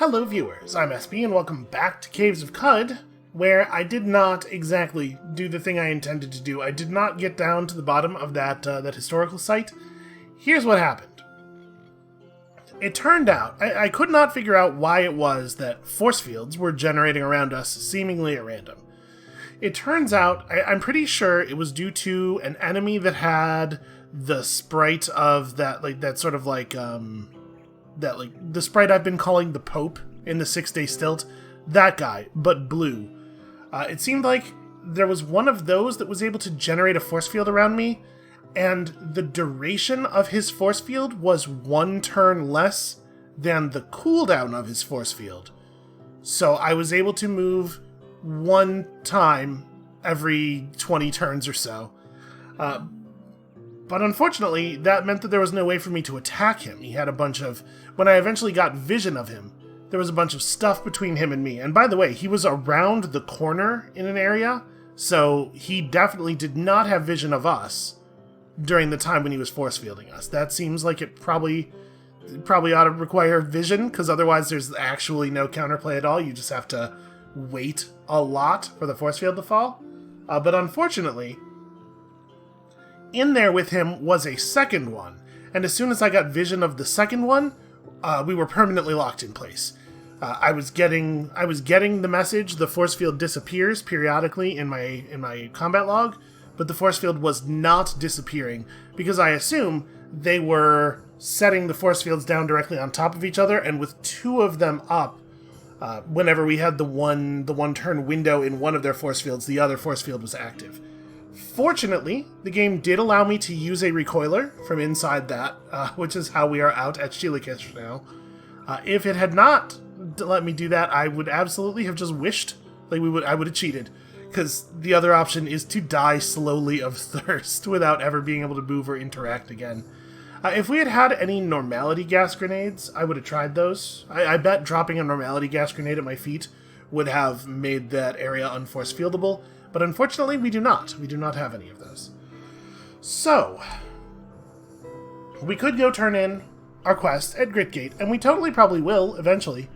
Hello viewers, I'm SB and welcome back to Caves of Cud, where I did not exactly do the thing I intended to do. I did not get down to the bottom of that historical site. Here's what happened. It turned out, I could not figure out why it was that force fields were generating around us seemingly at random. It turns out, I'm pretty sure it was due to an enemy that had the sprite of that, the sprite I've been calling the Pope in the 6-Day Stilt. That guy, but blue. It seemed like there was one of those that was able to generate a force field around me, and the duration of his force field was 1 turn less than the cooldown of his force field. So I was able to move 1 time every 20 turns or so. But unfortunately, that meant that there was no way for me to attack him. He had a bunch of... When I eventually got vision of him, there was a bunch of stuff between him and me. And by the way, he was around the corner in an area, so he definitely did not have vision of us during the time when he was force fielding us. That seems like it probably ought to require vision, because otherwise there's actually no counterplay at all. You just have to wait a lot for the force field to fall. But unfortunately, in there with him was a second one, and as soon as I got vision of the second one, we were permanently locked in place. I was getting the message, the force field disappears periodically in my combat log, but the force field was not disappearing, because I assume they were setting the force fields down directly on top of each other, and with 2 of them up, whenever we had the one turn window in one of their force fields, the other force field was active. Fortunately, the game did allow me to use a recoiler from inside that, which is how we are out at Shilikish now. If it had not let me do that, I would absolutely have just wished I would have cheated, because the other option is to die slowly of thirst without ever being able to move or interact again. If we had had any normality gas grenades, I would have tried those. I bet dropping a normality gas grenade at my feet would have made that area unforce fieldable, but unfortunately we do not. We do not have any of those. So, we could go turn in our quest at Gritgate, and we totally probably will eventually,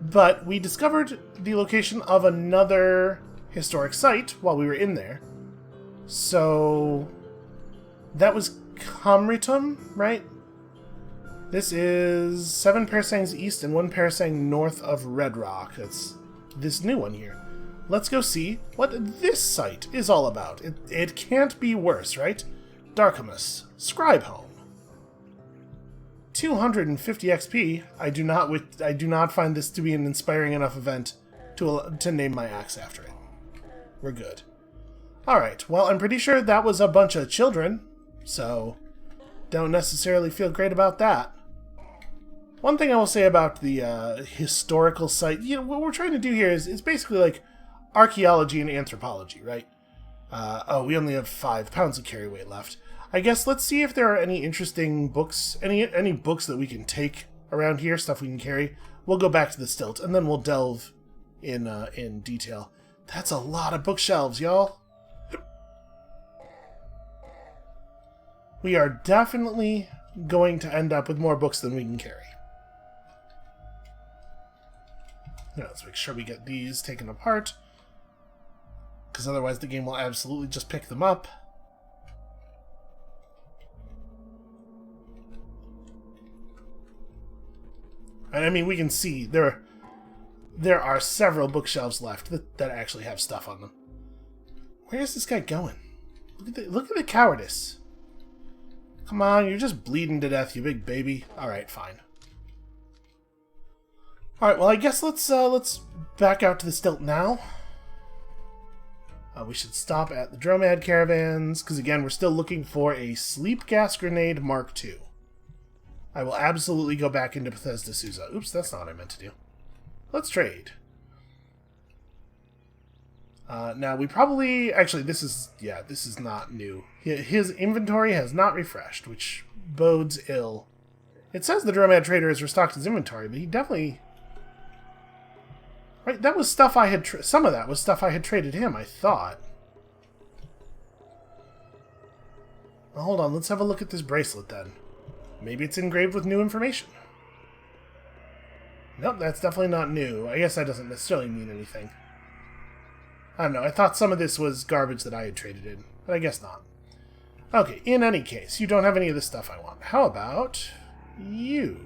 but we discovered the location of another historic site while we were in there. So, that was Kamritum, right? This is 7 parasangs east and 1 parasang north of Red Rock. That's this new one here. Let's go see what this site is all about. It can't be worse, right? Darkamus, Scribe Home. 250 XP. I do not find this to be an inspiring enough event to name my axe after it. We're good. Alright, well, I'm pretty sure that was a bunch of children, so don't necessarily feel great about that. One thing I will say about the historical site, what we're trying to do here is basically like archaeology and anthropology, right? We only have 5 pounds of carry weight left. I guess let's see if there are any interesting books, any books that we can take around here, stuff we can carry. We'll go back to the stilt, and then we'll delve in detail. That's a lot of bookshelves, y'all. We are definitely going to end up with more books than we can carry. Now, let's make sure we get these taken apart, because otherwise the game will absolutely just pick them up. And I mean, we can see there are several bookshelves left that actually have stuff on them. Where is this guy going? Look at the cowardice. Come on, you're just bleeding to death, you big baby. Alright, fine. Alright, well, I guess let's back out to the stilt now. We should stop at the Dromad caravans, because again, we're still looking for a sleep gas grenade Mark II. I will absolutely go back into Bethesda Souza. Oops, that's not what I meant to do. Let's trade. Now, we probably... Actually, this is not new. His inventory has not refreshed, which bodes ill. It says the Dromad Trader has restocked his inventory, but he definitely... Right, that was stuff I had... Some of that was stuff I had traded him, I thought. Well, hold on, let's have a look at this bracelet, then. Maybe it's engraved with new information. Nope, that's definitely not new. I guess that doesn't necessarily mean anything. I don't know, I thought some of this was garbage that I had traded in, but I guess not. Okay, in any case, you don't have any of the stuff I want. How about you?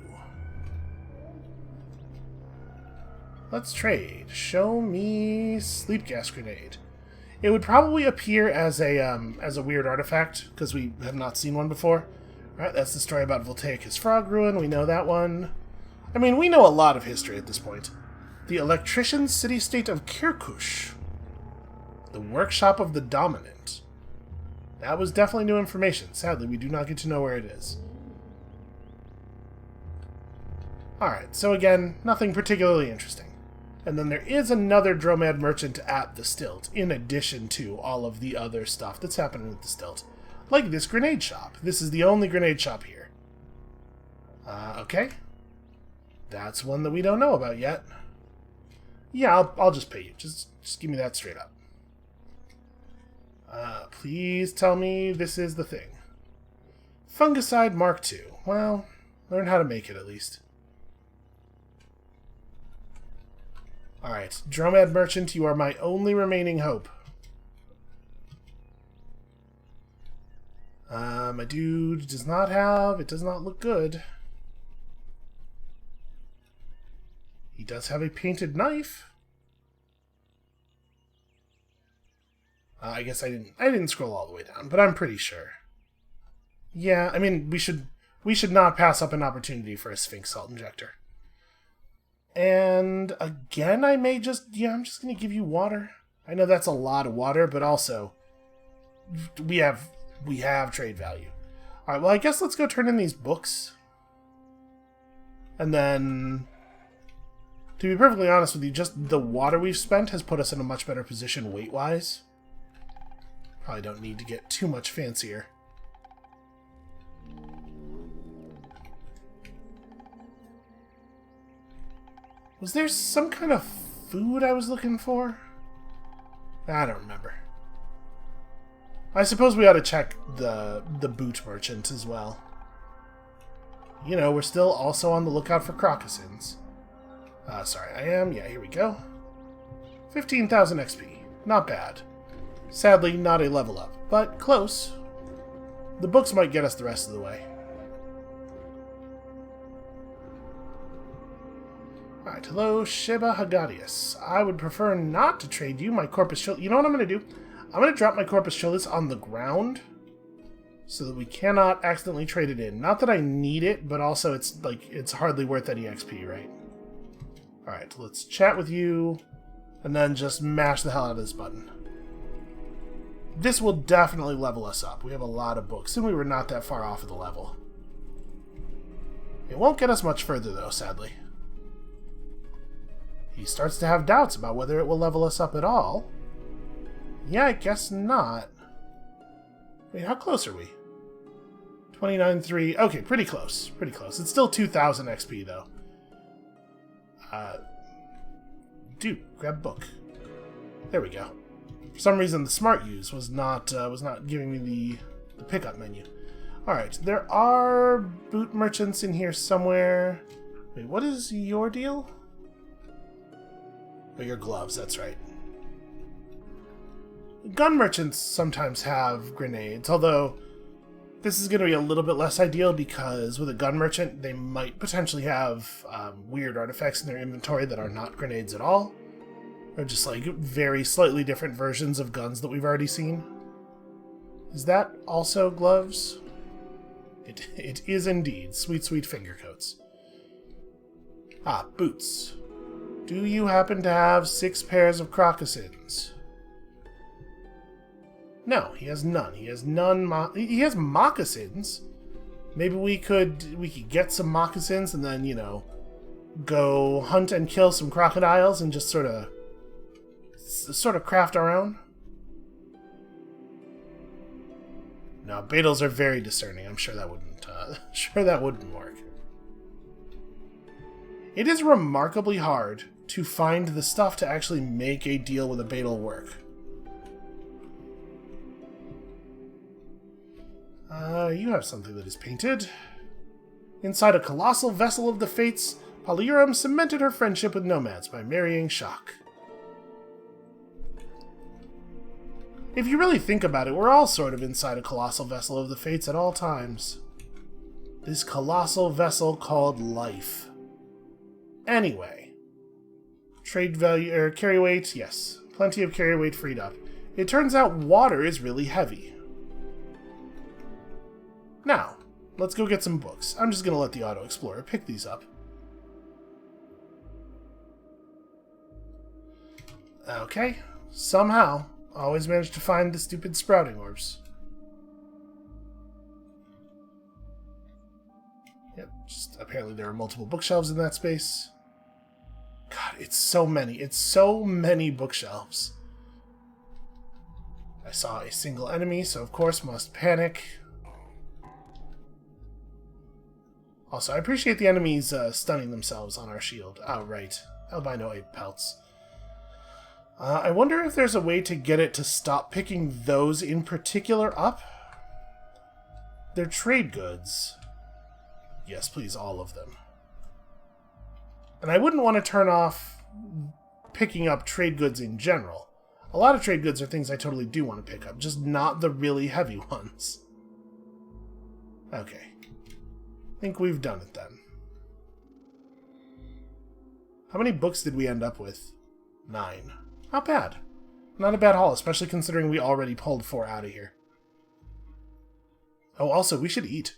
Let's trade. Show me sleep gas grenade. It would probably appear as a weird artifact, because we have not seen one before. Alright, that's the story about Voltaicus Frog Ruin. We know that one. I mean, we know a lot of history at this point. The electrician city-state of Kirkush. The workshop of the dominant. That was definitely new information. Sadly, we do not get to know where it is. Alright, so again, nothing particularly interesting. And then there is another Dromad merchant at the Stilt, in addition to all of the other stuff that's happening with the Stilt. Like this grenade shop. This is the only grenade shop here. Okay. That's one that we don't know about yet. Yeah, I'll just pay you. Just give me that straight up. Please tell me this is the thing. Fungicide Mark II. Well, learn how to make it at least. Alright, Dromad Merchant, you are my only remaining hope. My dude does not have... It does not look good. He does have a painted knife. I guess I didn't scroll all the way down, but I'm pretty sure. Yeah, I mean, we should not pass up an opportunity for a Sphinx Salt Injector. And again, I'm just going to give you water. I know that's a lot of water, but also we have trade value. All right, well, I guess let's go turn in these books. And then, to be perfectly honest with you, just the water we've spent has put us in a much better position weight-wise. Probably don't need to get too much fancier. Was there some kind of food I was looking for? I don't remember. I suppose we ought to check the boot merchant as well. You know, we're still also on the lookout for crocossins. Sorry, I am. Yeah, here we go. 15,000 XP. Not bad. Sadly, not a level up, but close. The books might get us the rest of the way. Alright, hello, Sheba Hagadius. I would prefer not to trade you my Corpus Chilius. You know what I'm going to do? I'm going to drop my Corpus Chilius on the ground so that we cannot accidentally trade it in. Not that I need it, but also it's hardly worth any XP, right? Alright, let's chat with you, and then just mash the hell out of this button. This will definitely level us up. We have a lot of books, and we were not that far off of the level. It won't get us much further, though, sadly. He starts to have doubts about whether it will level us up at all. Yeah, I guess not. Wait, how close are we? 29.3. Okay, pretty close. Pretty close. It's still 2,000 XP, though. Dude, grab book. There we go. For some reason, the smart use was not giving me the pickup menu. Alright, there are boot merchants in here somewhere. Wait, what is your deal? Oh, your gloves, that's right. Gun merchants sometimes have grenades, although this is going to be a little bit less ideal because with a gun merchant, they might potentially have weird artifacts in their inventory that are not grenades at all. Or just like very slightly different versions of guns that we've already seen. Is that also gloves? It is indeed. Sweet, sweet finger coats. Ah, boots. Do you happen to have 6 pairs of crocossins? No, he has none. He has none. He has moccasins. Maybe we could get some moccasins and then, you know, go hunt and kill some crocodiles and just sort of craft our own. No, Beetles are very discerning. I'm sure that wouldn't work. It is remarkably hard to find the stuff to actually make a deal with a Beetle work. You have something that is painted. Inside a colossal vessel of the fates, Polyurum cemented her friendship with nomads by marrying Shock. If you really think about it, we're all sort of inside a colossal vessel of the fates at all times. This colossal vessel called life. Anyway. Trade value, or carry weight, yes. Plenty of carry weight freed up. It turns out water is really heavy. Now, let's go get some books. I'm just gonna let the Auto Explorer pick these up. Okay, somehow, always managed to find the stupid sprouting orbs. Yep, just apparently there are multiple bookshelves in that space. God, it's so many. It's so many bookshelves. I saw a single enemy, so of course must panic. Also, I appreciate the enemies stunning themselves on our shield. Oh, right. Albino ape pelts. I wonder if there's a way to get it to stop picking those in particular up. They're trade goods. Yes, please, all of them. And I wouldn't want to turn off picking up trade goods in general. A lot of trade goods are things I totally do want to pick up, just not the really heavy ones. Okay. I think we've done it then. How many books did we end up with? 9. Not bad. Not a bad haul, especially considering we already pulled 4 out of here. Oh, also, we should eat.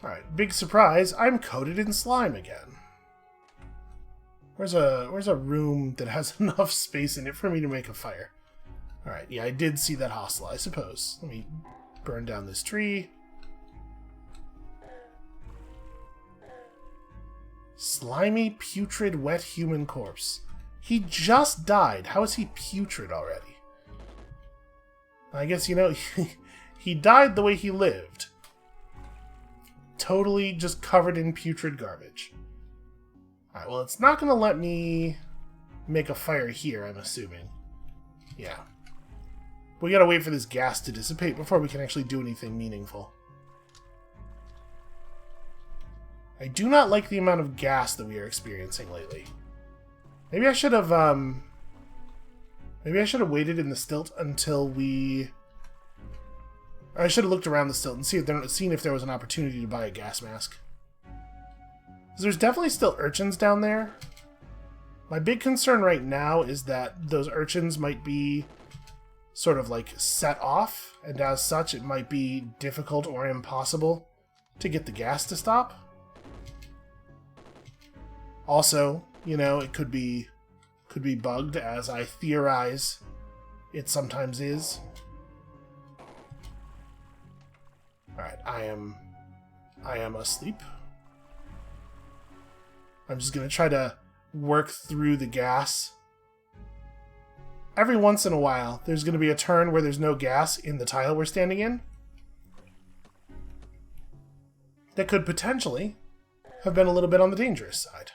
Alright, big surprise, I'm coated in slime again. Where's a room that has enough space in it for me to make a fire? Alright, yeah, I did see that hostel, I suppose. Let me burn down this tree. Slimy, putrid, wet human corpse. He just died. How is he putrid already? I guess, you know, he died the way he lived. Totally just covered in putrid garbage. Alright, well, it's not going to let me make a fire here, I'm assuming. Yeah. We gotta wait for this gas to dissipate before we can actually do anything meaningful. I do not like the amount of gas that we are experiencing lately. Maybe I should have, maybe I should have waited in the stilt until we... Or I should have looked around the stilt and seen if there was an opportunity to buy a gas mask. Because there's definitely still urchins down there. My big concern right now is that those urchins might be sort of like set off, and as such it might be difficult or impossible to get the gas to stop. Also, you know, it could be bugged, as I theorize it sometimes is. Alright, I am asleep. I'm just gonna try to work through the gas. Every once in a while, there's gonna be a turn where there's no gas in the tile we're standing in. That could potentially have been a little bit on the dangerous side.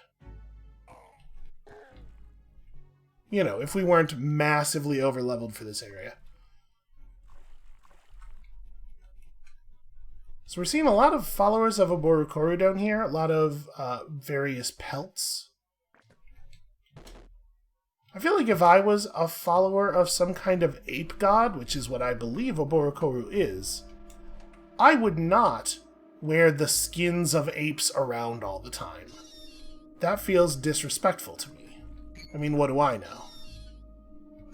You know, if we weren't massively over-leveled for this area. So we're seeing a lot of followers of Oborukoru down here, a lot of various pelts. I feel like if I was a follower of some kind of ape god, which is what I believe Oborukoru is, I would not wear the skins of apes around all the time. That feels disrespectful to me. I mean, what do I know?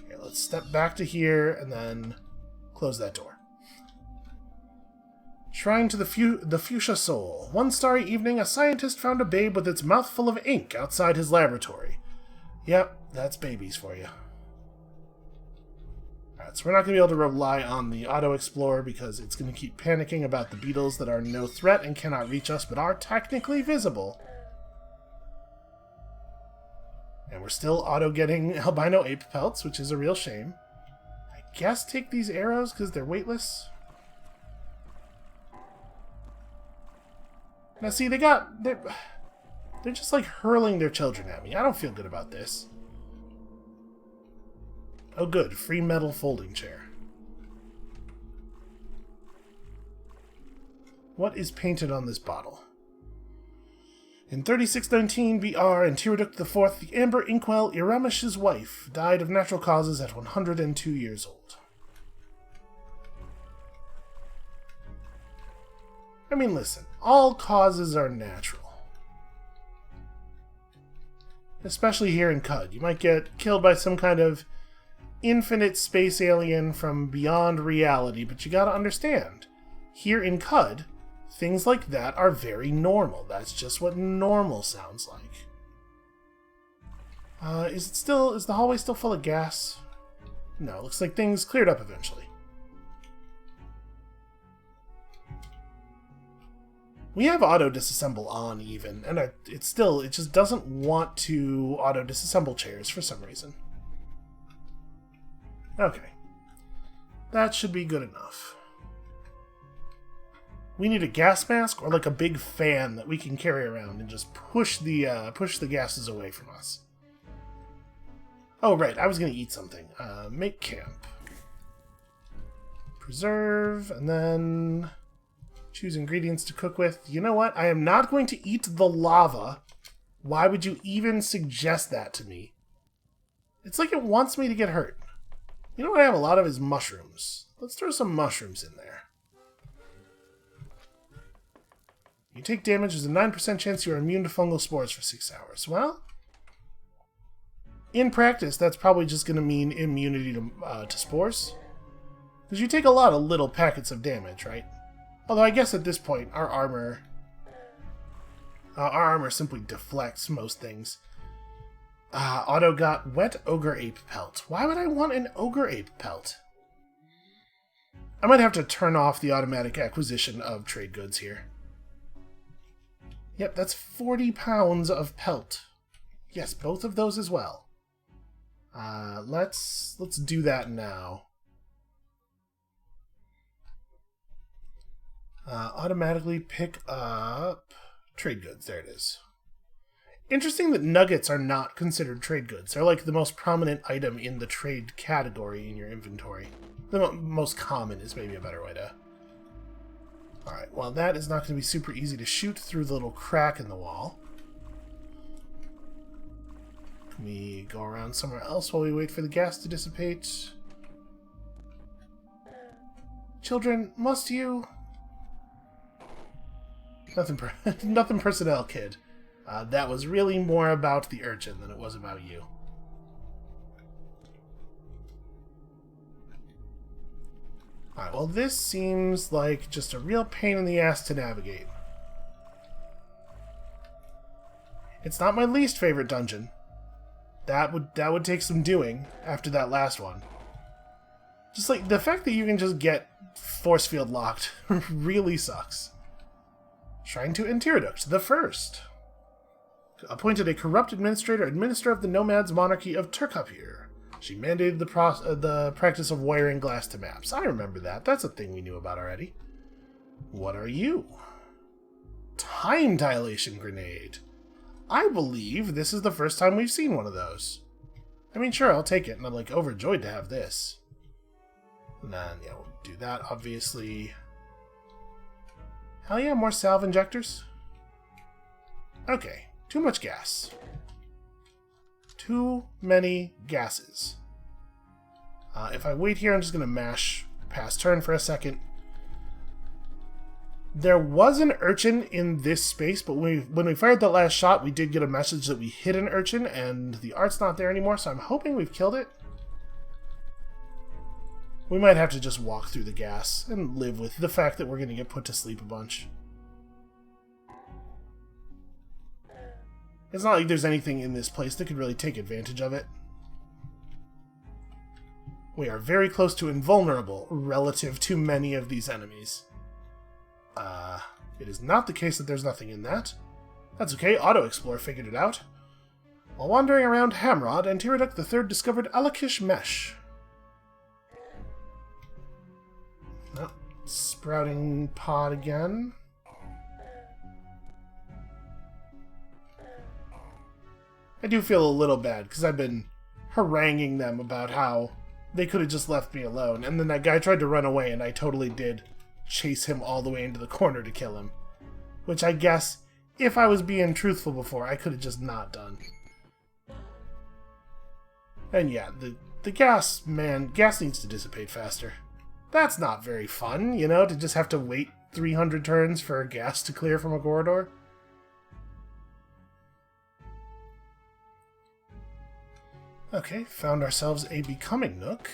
Okay, let's step back to here and then close that door. Shrine to the Fuchsia Soul. One starry evening, a scientist found a babe with its mouth full of ink outside his laboratory. Yep, that's babies for you. Alright, so we're not going to be able to rely on the Auto Explorer because it's going to keep panicking about the beetles that are no threat and cannot reach us but are technically visible. And we're still auto-getting albino ape pelts, which is a real shame. I guess take these arrows because they're weightless. Now see, they're just like hurling their children at me. I don't feel good about this. Oh good, free metal folding chair. What is painted on this bottle? In 3619 BR, and Tiraduct IV, the Amber Inkwell, Iramish's wife, died of natural causes at 102 years old. I mean, listen, all causes are natural. Especially here in Cud. You might get killed by some kind of infinite space alien from beyond reality, but you gotta understand, here in Cud, things like that are very normal. That's just what normal sounds like. Is the hallway still full of gas? No, looks like things cleared up eventually. We have auto disassemble on even, and it just doesn't want to auto disassemble chairs for some reason. Okay. That should be good enough. We need a gas mask or like a big fan that we can carry around and just push the gases away from us. Oh right, I was gonna eat something. Make camp. Preserve, and then choose ingredients to cook with. You know what? I am not going to eat the lava. Why would you even suggest that to me? It's like it wants me to get hurt. You know what I have a lot of is mushrooms. Let's throw some mushrooms in there. You take damage, there's a 9% chance you are immune to fungal spores for 6 hours. Well, in practice, that's probably just going to mean immunity to spores. Because you take a lot of little packets of damage, right? Although I guess at this point, our armor simply deflects most things. Otto got wet ogre ape pelt. Why would I want an ogre ape pelt? I might have to turn off the automatic acquisition of trade goods here. Yep, that's 40 pounds of pelt. Yes, both of those as well. Let's do that now. Automatically pick up trade goods. There it is. Interesting that nuggets are not considered trade goods. They're like the most prominent item in the trade category in your inventory. The most common is maybe a better way to... Alright, well that is not going to be super easy to shoot through the little crack in the wall. Can we go around somewhere else while we wait for the gas to dissipate? Children, must you... Nothing personnel, kid. That was really more about the urchin than it was about you. Alright, well this seems like just a real pain in the ass to navigate. It's not my least favorite dungeon. That would take some doing after that last one. Just like, the fact that you can just get force field locked really sucks. Shrine to Tiraduct the First. Appointed a corrupt administrator of the nomads monarchy of Turkapir. She mandated the practice of wiring glass to maps. I remember that. That's a thing we knew about already. What are you? Time dilation grenade. I believe this is the first time we've seen one of those. I mean, sure, I'll take it, and I'm like overjoyed to have this. And then, yeah, we'll do that, obviously. Hell yeah, more salve injectors. Okay. Too much gas. Too many gases. If I wait here, I'm just going to mash past turn for a second. There was an urchin in this space, but when we fired that last shot, we did get a message that we hit an urchin, and the art's not there anymore, so I'm hoping we've killed it. We might have to just walk through the gas and live with the fact that we're going to get put to sleep a bunch. It's not like there's anything in this place that could really take advantage of it. We are very close to invulnerable relative to many of these enemies. It is not the case that there's nothing in that. That's okay, Auto-Explorer figured it out. While wandering around Hamrod, Tiraduct III discovered Alakish Mesh. Oh, sprouting pod again. I do feel a little bad, because I've been haranguing them about how they could have just left me alone, and then that guy tried to run away, and I totally did chase him all the way into the corner to kill him. Which I guess, if I was being truthful before, I could have just not done. And yeah, the gas, man, gas needs to dissipate faster. That's not very fun, you know, to just have to wait 300 turns for gas to clear from a corridor. Okay, found ourselves a becoming nook.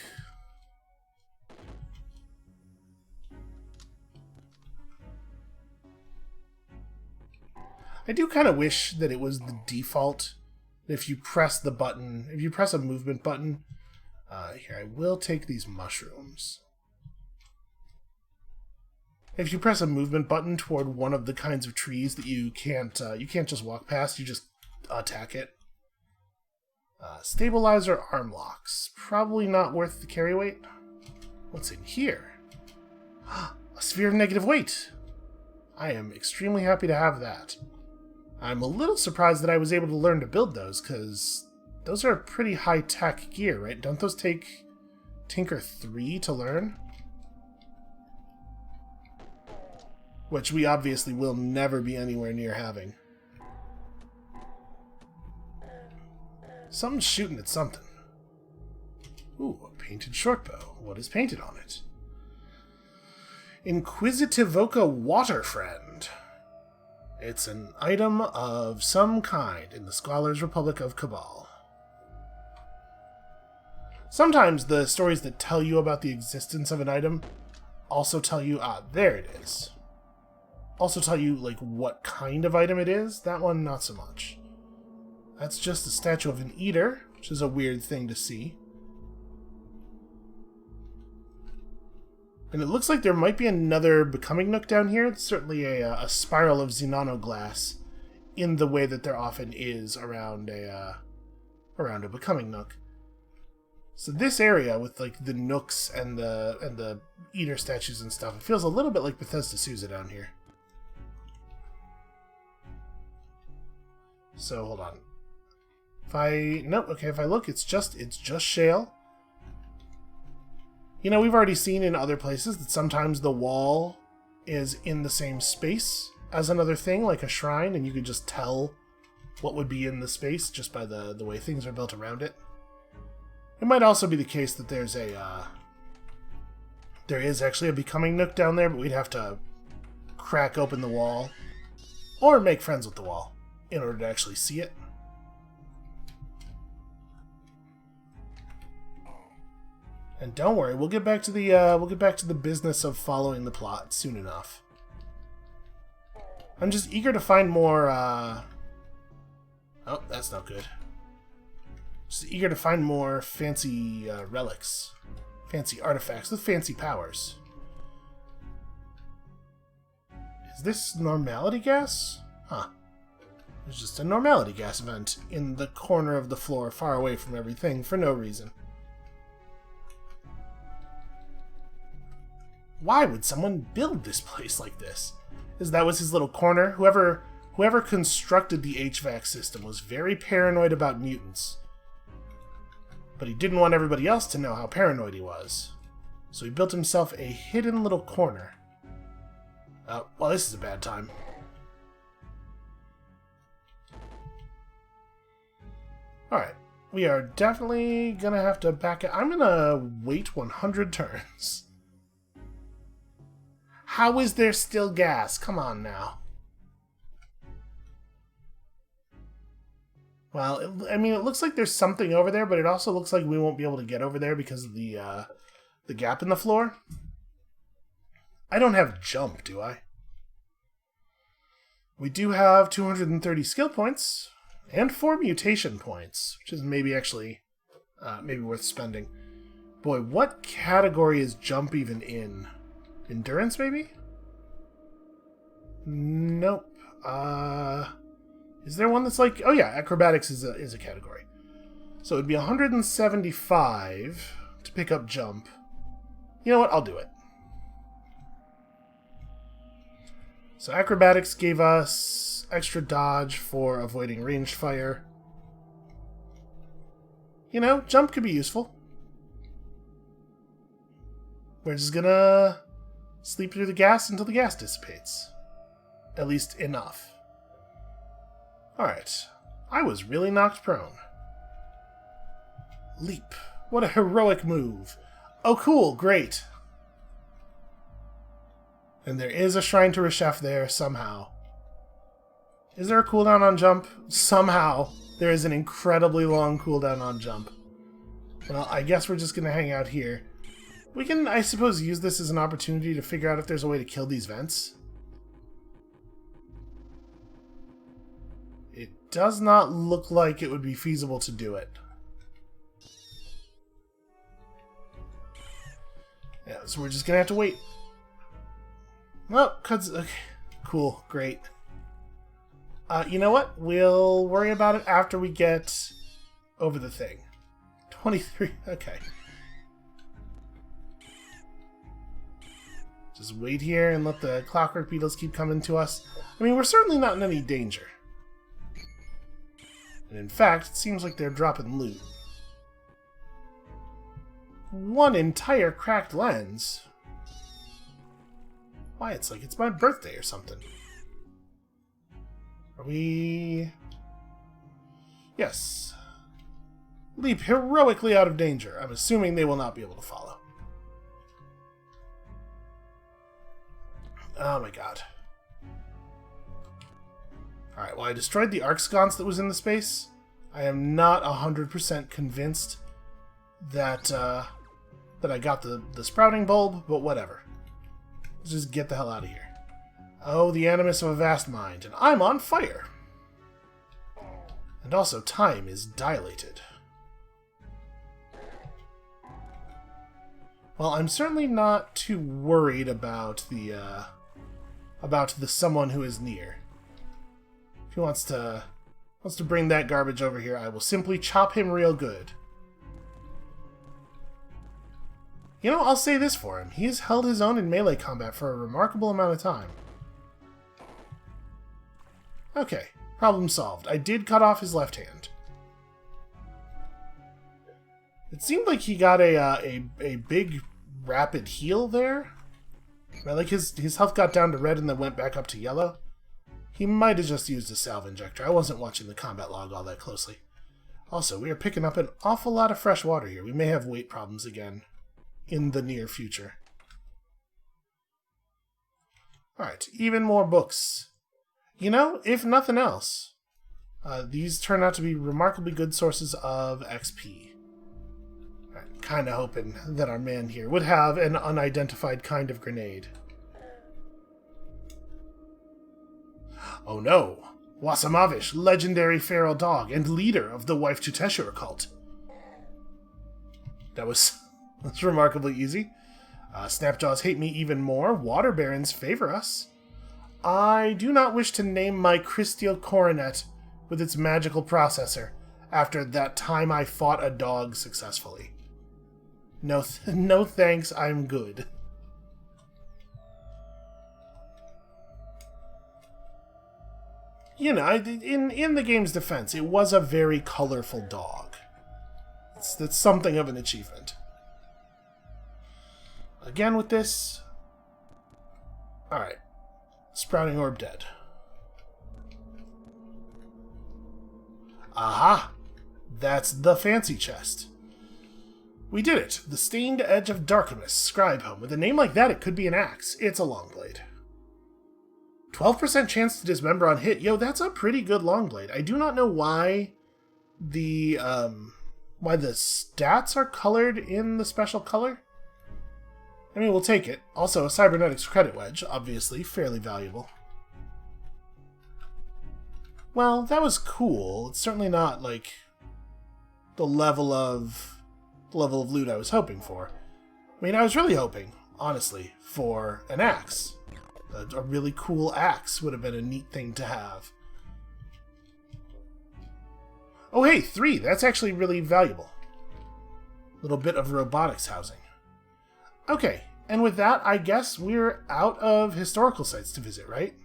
I do kind of wish that it was the default. If you press the button, if you press a movement button, here, I will take these mushrooms. If you press a movement button toward one of the kinds of trees that you can't just walk past, you just attack it. Stabilizer arm locks. Probably not worth the carry weight. What's in here? A sphere of negative weight. I am extremely happy to have that. I'm a little surprised that I was able to learn to build those, because those are pretty high-tech gear, right? Don't those take Tinker 3 to learn? Which we obviously will never be anywhere near having. Something's shooting at something. Ooh, a painted shortbow. What is painted on it? Inquisitivoca Water Friend. It's an item of some kind in the Scholars' Republic of Cabal. Sometimes the stories that tell you about the existence of an item also tell you, there it is. Also tell you, like, what kind of item it is. That one, not so much. That's just a statue of an eater, which is a weird thing to see. And it looks like there might be another becoming nook down here. It's certainly a spiral of Xenano glass in the way that there often is around a becoming nook. So this area with like the nooks and the eater statues and stuff, it feels a little bit like Bethesda Sousa down here. So hold on. If I look, it's just shale. You know, we've already seen in other places that sometimes the wall is in the same space as another thing, like a shrine, and you could just tell what would be in the space just by the way things are built around it. It might also be the case that there is actually a becoming nook down there, but we'd have to crack open the wall or make friends with the wall in order to actually see it. And don't worry, we'll get back to the business of following the plot soon enough. I'm just eager to find more. Oh, that's not good. Just eager to find more fancy relics, fancy artifacts with fancy powers. Is this normality gas? Huh. There's just a normality gas vent in the corner of the floor, far away from everything, for no reason. Why would someone build this place like this? Because that was his little corner. Whoever constructed the HVAC system was very paranoid about mutants. But he didn't want everybody else to know how paranoid he was. So he built himself a hidden little corner. Well, this is a bad time. Alright, we are definitely gonna have to back it. I'm gonna wait 100 turns. How is there still gas? Come on now. Well, I mean, it looks like there's something over there, but it also looks like we won't be able to get over there because of the gap in the floor. I don't have jump, do I? We do have 230 skill points and 4 mutation points, which is maybe actually maybe worth spending. Boy, what category is jump even in? Endurance, maybe? Nope. Is there one that's like... Oh yeah, acrobatics is a category. So it'd be 175 to pick up jump. You know what? I'll do it. So acrobatics gave us extra dodge for avoiding ranged fire. You know, jump could be useful. We're just gonna Sleep through the gas until the gas dissipates. At least enough. Alright. I was really knocked prone. Leap. What a heroic move. Oh cool, great. And there is a shrine to Reshef there, somehow. Is there a cooldown on jump? Somehow, there is an incredibly long cooldown on jump. Well, I guess we're just going to hang out here. We can, I suppose, use this as an opportunity to figure out if there's a way to kill these vents. It does not look like it would be feasible to do it. Yeah, so we're just going to have to wait. Well, okay. Cool, great. You know what? We'll worry about it after we get over the thing. 23, okay. Just wait here and let the clockwork beetles keep coming to us. I mean, we're certainly not in any danger. And in fact, it seems like they're dropping loot. One entire cracked lens? Why, it's like it's my birthday or something. Are we... Yes. Leap heroically out of danger. I'm assuming they will not be able to follow. Oh my god. Alright, well I destroyed the arc sconce that was in the space. I am not 100% convinced that that I got the sprouting bulb, but whatever. Let's just get the hell out of here. Oh, the animus of a vast mind, and I'm on fire! And also, time is dilated. Well, I'm certainly not too worried about the someone who is near. If he wants to bring that garbage over here, I will simply chop him real good. You know, I'll say this for him. He has held his own in melee combat for a remarkable amount of time. Okay, problem solved. I did cut off his left hand. It seemed like he got a big rapid heal there. Like his health got down to red and then went back up to yellow. He might have just used a salve injector. I wasn't watching the combat log all that closely. Also, we are picking up an awful lot of fresh water here. We may have weight problems again in the near future. Alright, even more books. You know, if nothing else, these turn out to be remarkably good sources of XP. I'm kind of hoping that our man here would have an unidentified kind of grenade. Oh no! Wasamavish, legendary feral dog and leader of the Wife to Teshur cult. That's remarkably easy. Snapjaws hate me even more. Water barons favor us. I do not wish to name my crystal coronet with its magical processor after that time I fought a dog successfully. No thanks, I'm good. You know, in the game's defense, it was a very colorful dog. That's something of an achievement. Again with this. Alright. Sprouting orb dead. Aha! That's the fancy chest. We did it! The Stained Edge of Darkness Scribe Home. With a name like that, it could be an axe. It's a long blade. 12% chance to dismember on hit. Yo, that's a pretty good long blade. I do not know why the stats are colored in the special color. I mean, we'll take it. Also, a cybernetics credit wedge, obviously, fairly valuable. Well, that was cool. It's certainly not, like, the level of loot I was hoping for. I mean, I was really hoping, honestly, for an axe. A really cool axe would have been a neat thing to have. Oh, hey, 3! That's actually really valuable. Little bit of robotics housing. Okay, and with that, I guess we're out of historical sites to visit, right?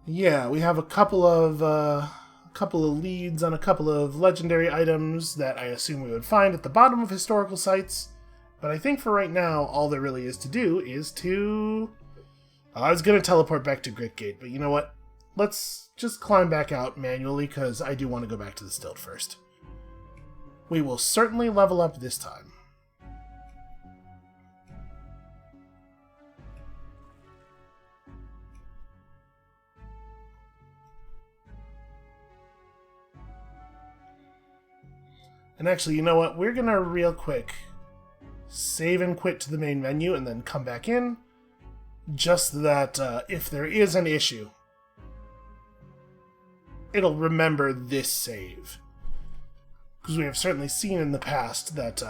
Yeah, we have a couple of couple of leads on a couple of legendary items that I assume we would find at the bottom of historical sites. But I think for right now, all there really is to do is to... I was going to teleport back to Gritgate, but you know what? Let's just climb back out manually, because I do want to go back to the Stilt first. We will certainly level up this time. And actually, you know what? We're going to real quick save and quit to the main menu and then come back in. Just that if there is an issue, it'll remember this save. Because we have certainly seen in the past that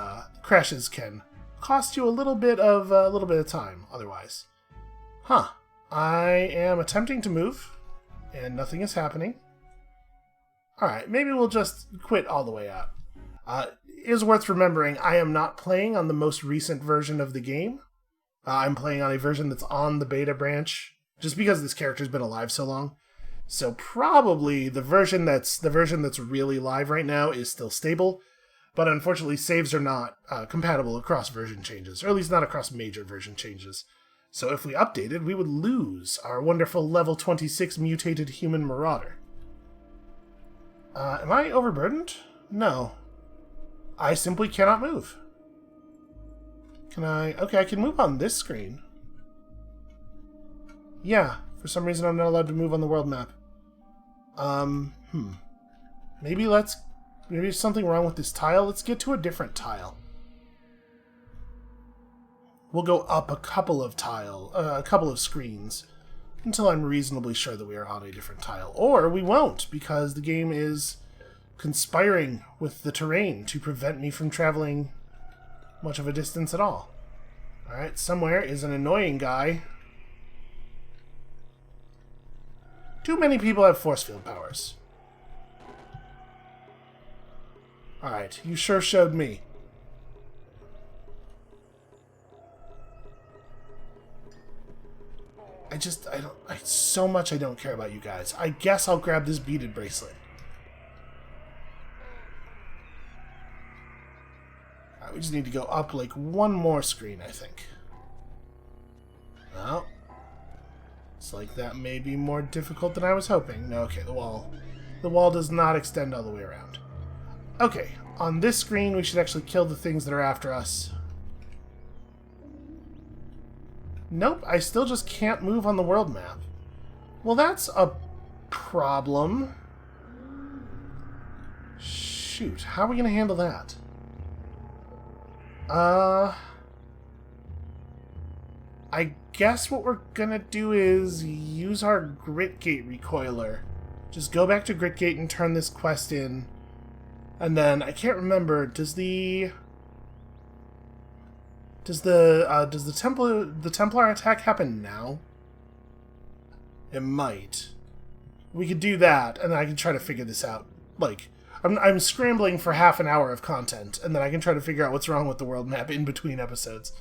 crashes can cost you a little bit of time otherwise. Huh. I am attempting to move, and nothing is happening. Alright, maybe we'll just quit all the way out. It is worth remembering, I am not playing on the most recent version of the game. I'm playing on a version that's on the beta branch, just because this character's been alive so long. So probably the version that's really live right now is still stable, but unfortunately saves are not compatible across version changes, or at least not across major version changes. So if we updated, we would lose our wonderful level 26 mutated human marauder. Am I overburdened? No. I simply cannot move. Can I... Okay, I can move on this screen. Yeah, for some reason I'm not allowed to move on the world map. Maybe there's something wrong with this tile. Let's get to a different tile. We'll go up a couple of screens until I'm reasonably sure that we are on a different tile. Or we won't, because the game is conspiring with the terrain to prevent me from traveling much of a distance at all. Alright, somewhere is an annoying guy. Too many people have force field powers. Alright, you sure showed me. So much I don't care about you guys. I guess I'll grab this beaded bracelet. Alright, we just need to go up like one more screen, I think. Oh. It's like that may be more difficult than I was hoping. No, okay, the wall does not extend all the way around. Okay, on this screen we should actually kill the things that are after us. Nope, I still just can't move on the world map. Well, that's a problem. Shoot, how are we going to handle that? I guess what we're going to do is use our Gritgate recoiler. Just go back to Gritgate and turn this quest in. And then, I can't remember, does the Templar attack happen now? It might. We could do that, and then I can try to figure this out. Like, I'm scrambling for half an hour of content, and then I can try to figure out what's wrong with the world map in between episodes.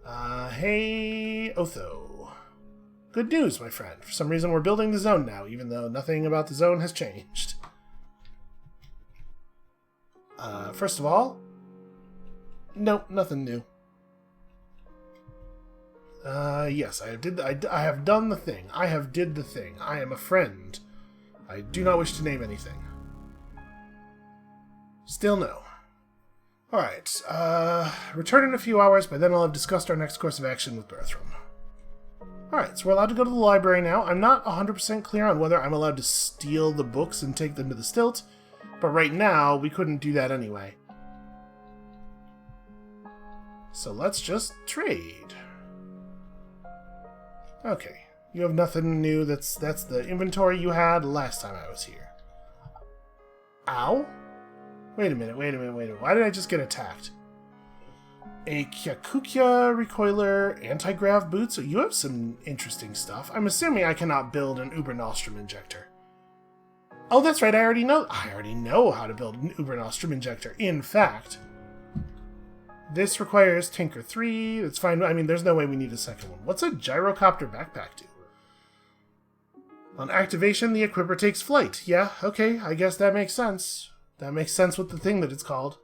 Hey, Otho. Good news, my friend. For some reason, we're building the zone now, even though nothing about the zone has changed. First of all, nope, nothing new. Yes, I have done the thing. I have did the thing. I am a friend. I do not wish to name anything. Still no. Alright, return in a few hours, by then I'll have discussed our next course of action with Bertram. Alright, so we're allowed to go to the library now. I'm not 100% clear on whether I'm allowed to steal the books and take them to the Stilt, but right now, we couldn't do that anyway. So let's just trade. Okay, you have nothing new. That's the inventory you had last time I was here. Ow? Wait a minute. Why did I just get attacked? A Kyakukia recoiler, anti-grav boots. You have some interesting stuff. I'm assuming I cannot build an Uber Nostrum injector. Oh, that's right, I already know how to build an Uber Nostrum injector. In fact, this requires Tinker 3. It's fine. I mean, there's no way we need a second one. What's a gyrocopter backpack do? On activation, the equipper takes flight. Yeah, okay, I guess that makes sense. That makes sense with the thing that it's called.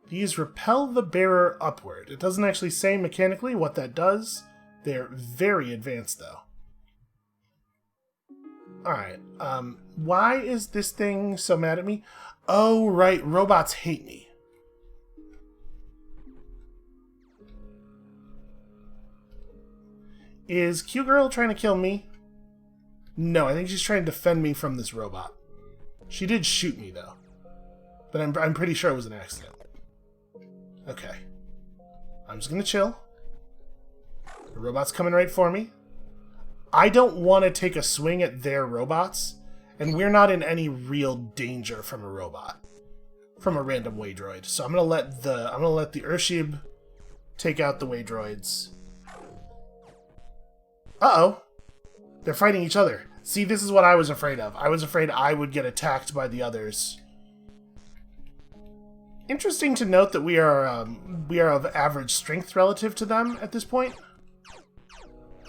These repel the bearer upward. It doesn't actually say mechanically what that does. They're very advanced, though. Alright, why is this thing so mad at me? Oh, right, robots hate me. Is Q-Girl trying to kill me? No, I think she's trying to defend me from this robot. She did shoot me, though. But I'm pretty sure it was an accident. Okay. I'm just gonna chill. The robot's coming right for me. I don't want to take a swing at their robots, and we're not in any real danger from a robot. From a random Waydroid. So I'm gonna let the Urshib take out the Waydroids. Uh-oh. They're fighting each other. See, this is what I was afraid of. I was afraid I would get attacked by the others. Interesting to note that we are of average strength relative to them at this point.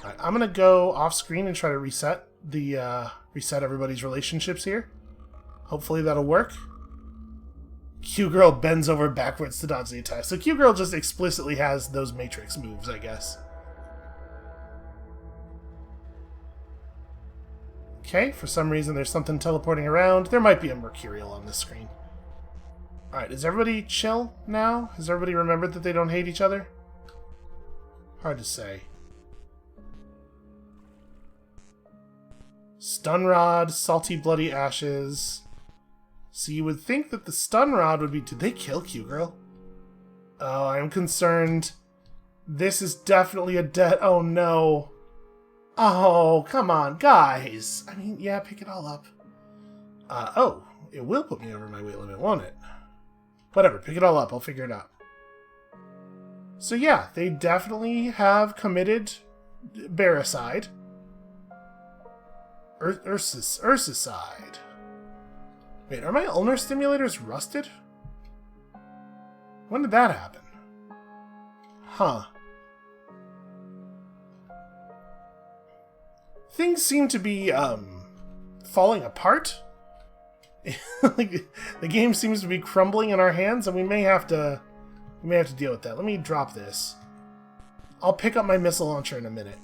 Alright, I'm gonna go off screen and try to reset everybody's relationships here. Hopefully that'll work. Q-Girl bends over backwards to dodge the attack. So Q-Girl just explicitly has those Matrix moves, I guess. Okay, for some reason there's something teleporting around. There might be a Mercurial on this screen. Alright, is everybody chill now? Has everybody remembered that they don't hate each other? Hard to say. Stun Rod, Salty Bloody Ashes. So you would think that the Stun Rod would be... Did they kill Q-Girl? Oh, I'm concerned. This is definitely a dead... Oh, no. Oh, come on, guys. I mean, yeah, pick it all up. Oh, it will put me over my weight limit, won't it? Whatever, pick it all up. I'll figure it out. So yeah, they definitely have committed Barricide. Ursicide. Wait, are my ulnar stimulators rusted? When did that happen? Huh. Things seem to be, falling apart. Like, the game seems to be crumbling in our hands, and we may have to deal with that. Let me drop this. I'll pick up my missile launcher in a minute.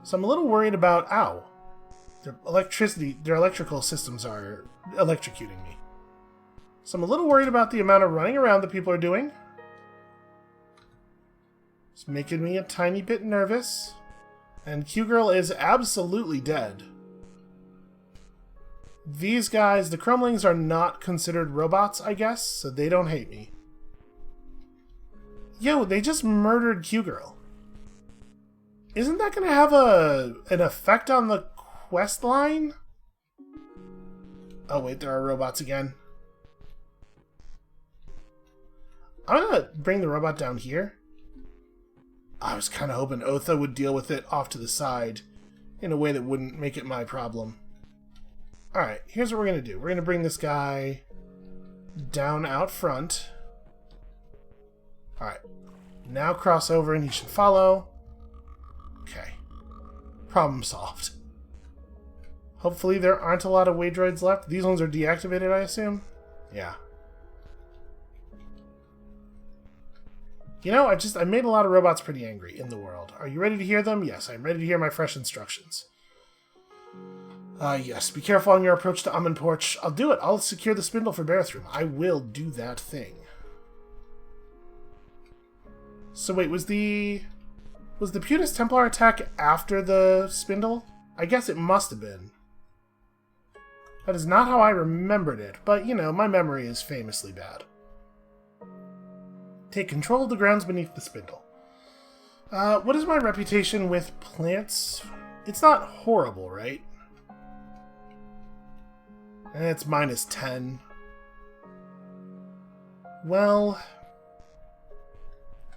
So I'm a little worried about... Ow. Their electrical systems are electrocuting me. So I'm a little worried about the amount of running around that people are doing. It's making me a tiny bit nervous. And Q-Girl is absolutely dead. These guys, the Crumlings, are not considered robots, I guess, so they don't hate me. Yo, they just murdered Q-Girl. Isn't that going to have an effect on the quest line? Oh wait, there are robots again. I'm going to bring the robot down here. I was kind of hoping Otha would deal with it off to the side in a way that wouldn't make it my problem. Alright, here's what we're going to do. We're going to bring this guy down out front. Alright, now cross over and he should follow. Okay, problem solved. Hopefully there aren't a lot of Waydroids left. These ones are deactivated, I assume? Yeah. You know, I made a lot of robots pretty angry in the world. Are you ready to hear them? Yes, I'm ready to hear my fresh instructions. Yes, be careful on your approach to Amun Porch. I'll do it. I'll secure the spindle for Barathrum. I will do that thing. So wait, was the Putis Templar attack after the spindle? I guess it must have been. That is not how I remembered it, but, you know, my memory is famously bad. Take control of the grounds beneath the spindle. What is my reputation with plants? It's not horrible, right? And it's -10. Well,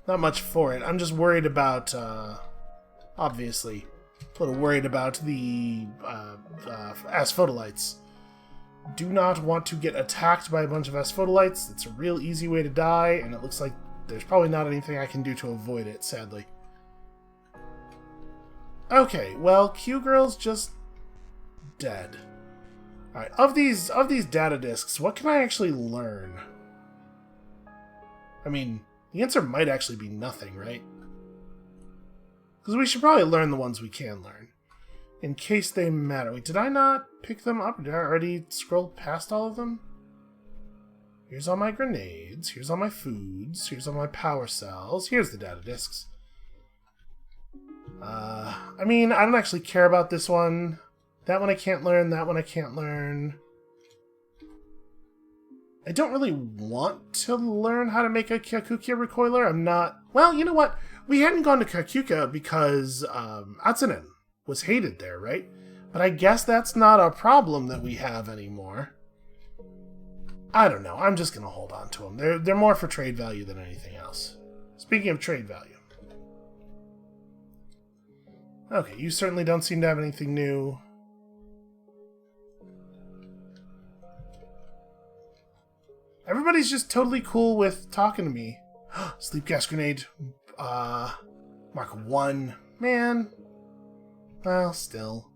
not much for it. I'm just worried about, obviously, a little worried about the asphodelites. Do not want to get attacked by a bunch of asphodelites. It's a real easy way to die, and it looks like there's probably not anything I can do to avoid it, sadly. Okay, well, Q-Girl's just dead. Alright, of these data discs, what can I actually learn? I mean, the answer might actually be nothing, right? Because we should probably learn the ones we can learn. In case they matter. Wait, did I not pick them up? Did I already scroll past all of them? Here's all my grenades. Here's all my foods. Here's all my power cells. Here's the data discs. I mean, I don't actually care about this one. That one I can't learn. That one I can't learn. I don't really want to learn how to make a Kyakukia recoiler. I'm not... Well, you know what? We hadn't gone to Kyakuka because Atsunen was hated there, right? But I guess that's not a problem that we have anymore. I don't know. I'm just going to hold on to them. They're more for trade value than anything else. Speaking of trade value. Okay, you certainly don't seem to have anything new. Everybody's just totally cool with talking to me. Sleep gas grenade. Mark 1. Man. Well, still.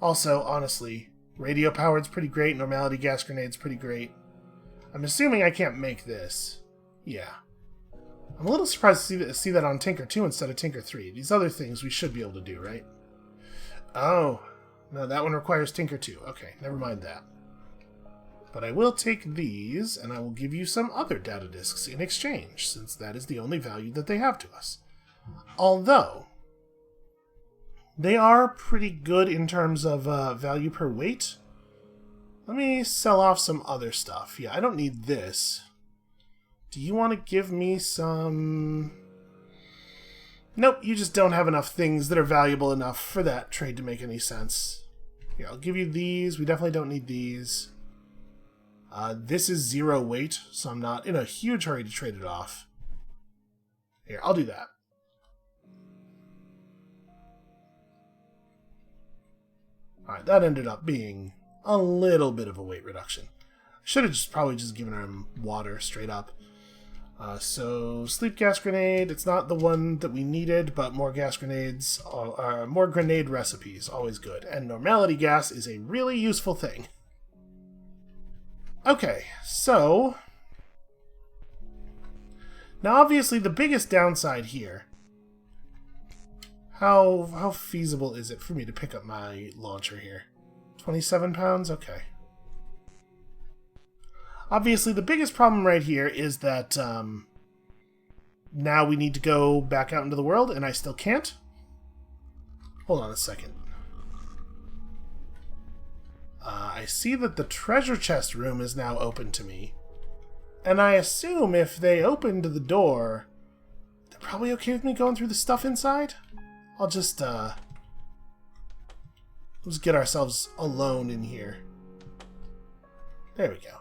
Also, honestly, radio powered's pretty great. Normality gas grenade's pretty great. I'm assuming I can't make this. Yeah. I'm a little surprised to see that on Tinker 2 instead of Tinker 3. These other things we should be able to do, right? Oh. No, that one requires Tinker 2. Okay, never mind that. But I will take these, and I will give you some other data discs in exchange, since that is the only value that they have to us. Although, they are pretty good in terms of value per weight. Let me sell off some other stuff. Yeah, I don't need this. Do you want to give me some... Nope, you just don't have enough things that are valuable enough for that trade to make any sense. Here, I'll give you these. We definitely don't need these. This is 0 weight, so I'm not in a huge hurry to trade it off. Here, I'll do that. Alright, that ended up being a little bit of a weight reduction. Should have probably just given him water straight up. So, sleep gas grenade, it's not the one that we needed, but more gas grenades, more grenade recipes, always good. And normality gas is a really useful thing. Okay, so... Now obviously the biggest downside here... How feasible is it for me to pick up my launcher here? 27 pounds? Okay. Obviously, the biggest problem right here is that now we need to go back out into the world, and I still can't. Hold on a second. I see that the treasure chest room is now open to me. And I assume if they opened the door, they're probably okay with me going through the stuff inside? I'll just, let's get ourselves alone in here. There we go.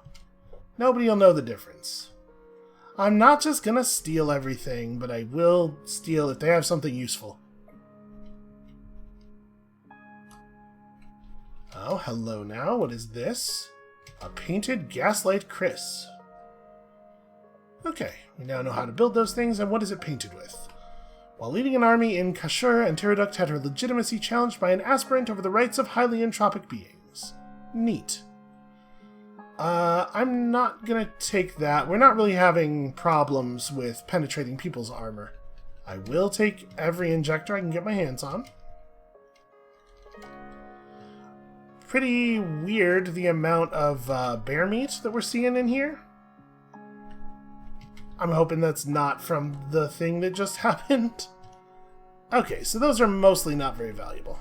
Nobody will know the difference. I'm not just gonna steal everything, but I will steal if they have something useful. Oh, hello now. What is this? A painted gaslight Chris. Okay, we now know how to build those things, and what is it painted with? While leading an army in Kashur, Antiroduct had her legitimacy challenged by an aspirant over the rights of highly entropic beings. Neat. I'm not gonna take that. We're not really having problems with penetrating people's armor. I will take every injector I can get my hands on. Pretty weird the amount of bear meat that we're seeing in here. I'm hoping that's not from the thing that just happened. Okay, so those are mostly not very valuable.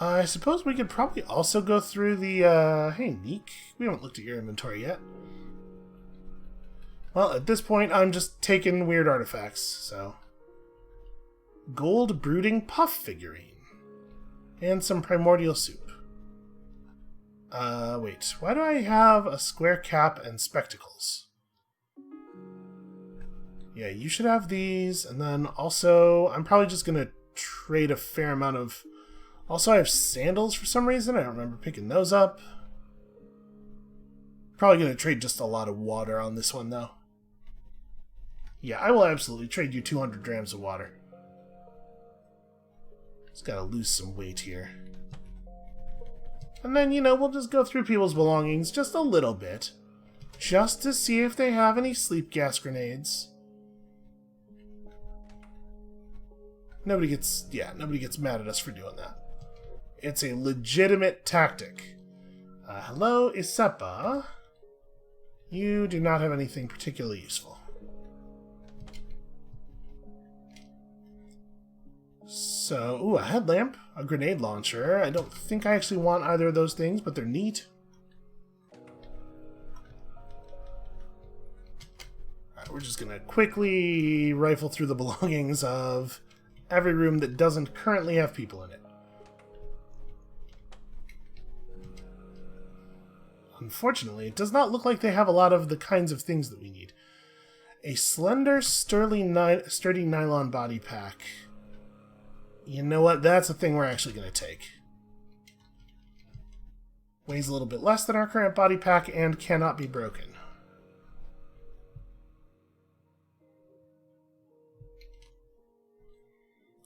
I suppose we could probably also go through the, hey, Neek, we haven't looked at your inventory yet. Well, at this point, I'm just taking weird artifacts, so... Gold brooding puff figurine. And some primordial soup. Wait, why do I have a square cap and spectacles? Yeah, you should have these, and then also, I'm probably just gonna trade a fair amount of... Also, I have sandals for some reason. I don't remember picking those up. Probably going to trade just a lot of water on this one, though. Yeah, I will absolutely trade you 200 drams of water. Just gotta lose some weight here. And then, you know, we'll just go through people's belongings just a little bit. Just to see if they have any sleep gas grenades. Nobody gets mad at us for doing that. It's a legitimate tactic. Hello, Isepa. You do not have anything particularly useful. So, ooh, a headlamp, a grenade launcher. I don't think I actually want either of those things, but they're neat. Alright, we're just gonna quickly rifle through the belongings of every room that doesn't currently have people in it. Unfortunately, it does not look like they have a lot of the kinds of things that we need. A slender, sturdy nylon body pack. You know what? That's a thing we're actually going to take. Weighs a little bit less than our current body pack and cannot be broken.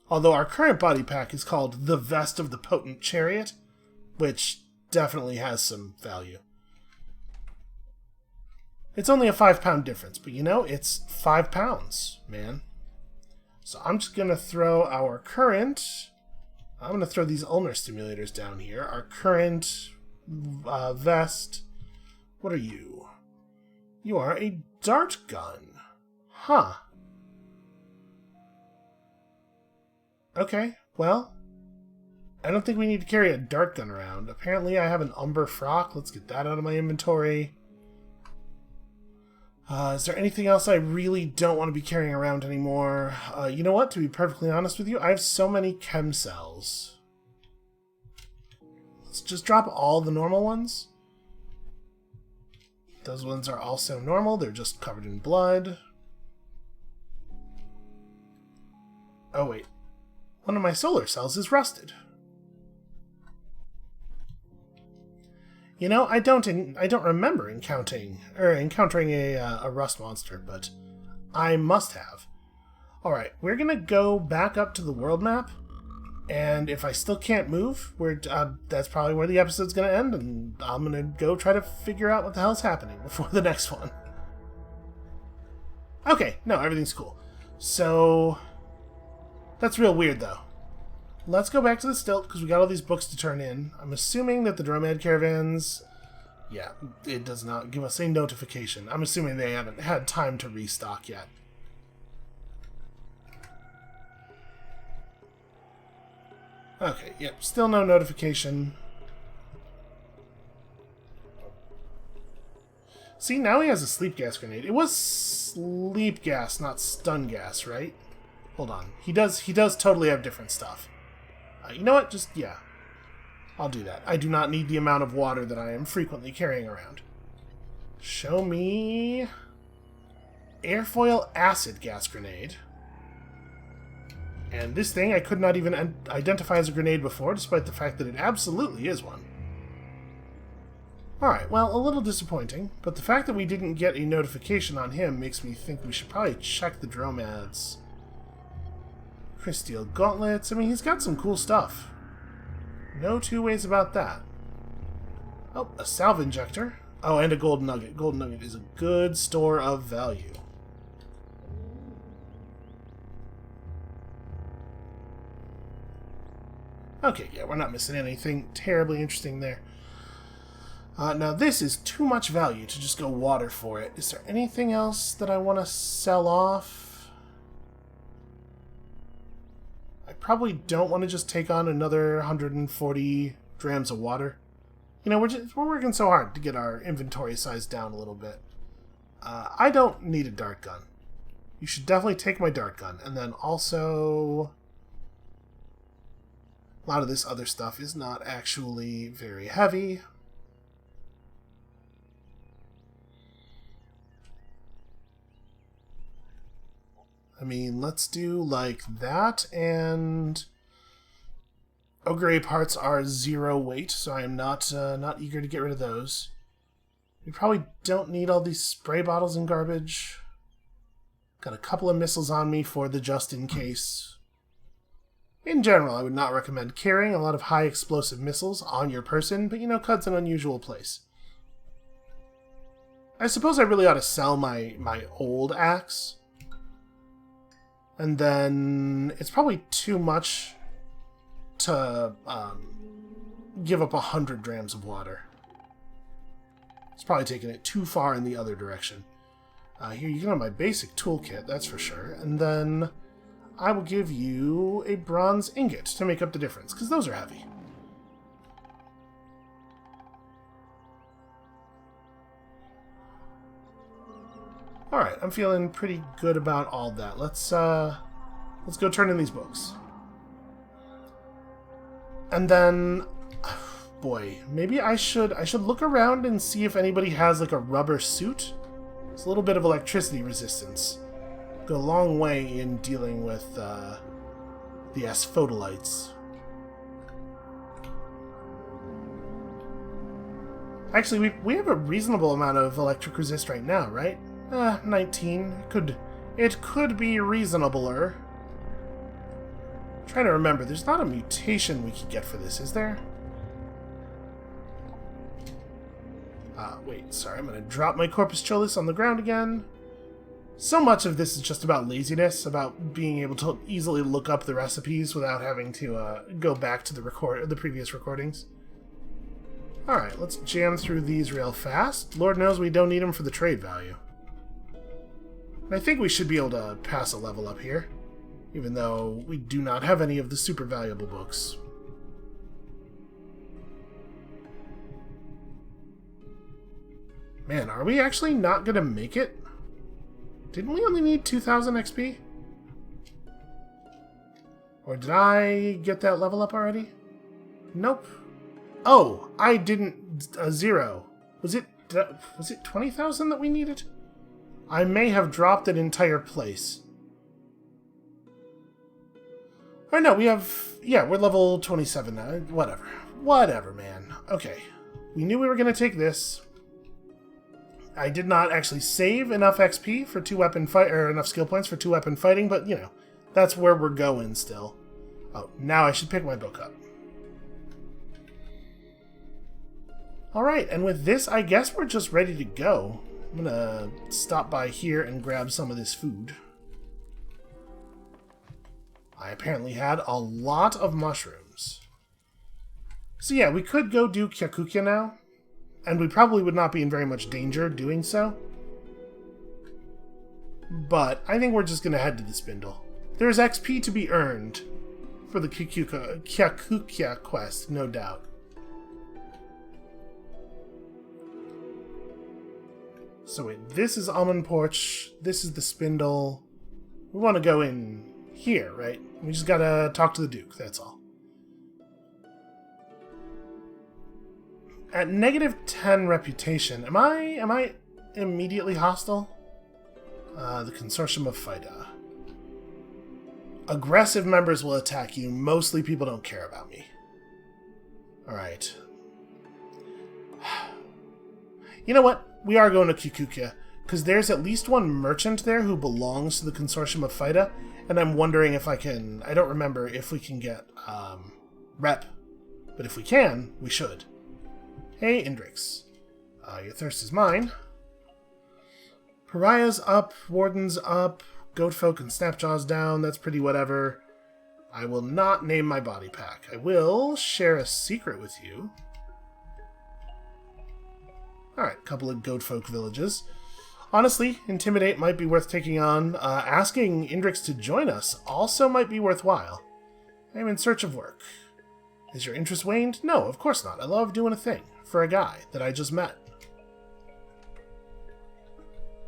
Although our current body pack is called the Vest of the Potent Chariot, which definitely has some value. It's only a 5-pound difference, but you know, it's 5 pounds, man. So I'm just going to throw our current... I'm going to throw these ulnar stimulators down here. Our current vest... What are you? You are a dart gun. Huh. Okay, well... I don't think we need to carry a dart gun around. Apparently I have an umber frock. Let's get that out of my inventory. Is there anything else I really don't want to be carrying around anymore? You know what? To be perfectly honest with you, I have so many chem cells. Let's just drop all the normal ones. Those ones are also normal. They're just covered in blood. Oh, wait. One of my solar cells is rusted. You know, I don't remember encountering a rust monster, but I must have. Alright, we're gonna go back up to the world map, and if I still can't move, that's probably where the episode's gonna end, and I'm gonna go try to figure out what the hell's happening before the next one. Okay, no, everything's cool. So, that's real weird, though. Let's go back to the stilt, because we got all these books to turn in. I'm assuming that the Dromad caravans... Yeah, it does not give us a notification. I'm assuming they haven't had time to restock yet. Okay, yep, still no notification. See, now he has a sleep gas grenade. It was sleep gas, not stun gas, right? Hold on. He does totally have different stuff. You know what? Just, yeah. I'll do that. I do not need the amount of water that I am frequently carrying around. Show me... Airfoil acid gas grenade. And this thing I could not even identify as a grenade before, despite the fact that it absolutely is one. Alright, well, a little disappointing, but the fact that we didn't get a notification on him makes me think we should probably check the Dromads. Crysteel gauntlets. I mean, he's got some cool stuff. No two ways about that. Oh, a salve injector. Oh, and a gold nugget. Gold nugget is a good store of value. Okay, yeah, we're not missing anything terribly interesting there. Now, this is too much value to just go water for it. Is there anything else that I want to sell off? I probably don't want to just take on another 140 drams of water. You know, we're working so hard to get our inventory size down a little bit. I don't need a dart gun. You should definitely take my dart gun. And then also... a lot of this other stuff is not actually very heavy. I mean, let's do like that, and Ogre parts are 0 weight, so I am not eager to get rid of those. We probably don't need all these spray bottles and garbage. Got a couple of missiles on me for the just in case. In general, I would not recommend carrying a lot of high explosive missiles on your person, but CUD's an unusual place. I suppose I really ought to sell my old axe. And then it's probably too much to give up 100 grams of water. It's probably taking it too far in the other direction. Here, you can have my basic toolkit, that's for sure. And then I will give you a bronze ingot to make up the difference, because those are heavy. Alright, I'm feeling pretty good about all that. Let's go turn in these books. And then, boy, maybe I should look around and see if anybody has like a rubber suit. It's a little bit of electricity resistance. Go a long way in dealing with the asphodelites. Actually, we have a reasonable amount of electric resist right now, right? 19. It could be reasonabler. I'm trying to remember. There's not a mutation we could get for this, is there? Wait, sorry. I'm going to drop my Corpus Cholis on the ground again. So much of this is just about laziness, about being able to easily look up the recipes without having to go back to the previous recordings. Alright, let's jam through these real fast. Lord knows we don't need them for the trade value. And I think we should be able to pass a level up here, even though we do not have any of the super valuable books. Man, are we actually not going to make it? Didn't we only need 2,000 XP? Or did I get that level up already? Nope. Oh, I didn't... 0. Was it 20,000 that we needed? I may have dropped an entire place. Or no, we have... Yeah, we're level 27 now. Whatever. Whatever, man. Okay. We knew we were going to take this. I did not actually save enough XP for enough skill points for 2-weapon fighting, but, that's where we're going still. Oh, now I should pick my book up. Alright, and with this, I guess we're just ready to go. I'm gonna stop by here and grab some of this food. I apparently had a lot of mushrooms. So yeah, we could go do Kyakukia now. And we probably would not be in very much danger doing so. But I think we're just going to head to the Spindle. There's XP to be earned for the Kyakukia quest, no doubt. So wait, this is Almond Porch. This is the Spindle. We want to go in here, right? We just got to talk to the Duke, that's all. At -10 reputation, am I immediately hostile? The Consortium of Phyta. Aggressive members will attack you. Mostly people don't care about me. Alright. You know what? We are going to Kyakukia, because there's at least one merchant there who belongs to the Consortium of Phyta, and I'm wondering if I can... I don't remember if we can get rep, but if we can, we should. Hey, Indrix. Your thirst is mine. Pariah's up, Warden's up, Goatfolk and Snapjaw's down, that's pretty whatever. I will not name my body pack. I will share a secret with you. Alright, couple of Goatfolk villages. Honestly, Intimidate might be worth taking on. Asking Indrix to join us also might be worthwhile. I am in search of work. Is your interest waned? No, of course not. I love doing a thing for a guy that I just met.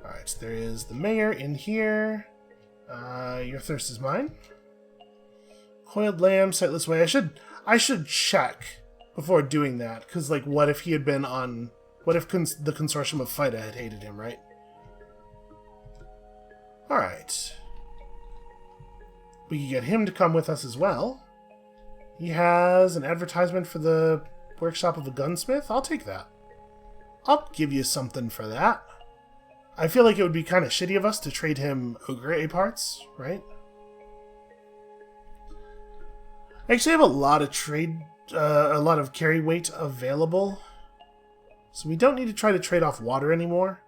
Alright, so there is the mayor in here. Your thirst is mine. Coiled lamb, sightless way. I should check before doing that, because, like, what if he had been on... What if the Consortium of Phyta had hated him, right? Alright. We can get him to come with us as well. He has an advertisement for the workshop of a gunsmith. I'll take that. I'll give you something for that. I feel like it would be kind of shitty of us to trade him ogre parts, right? I actually have a lot of a lot of carry weight available. So we don't need to try to trade off water anymore.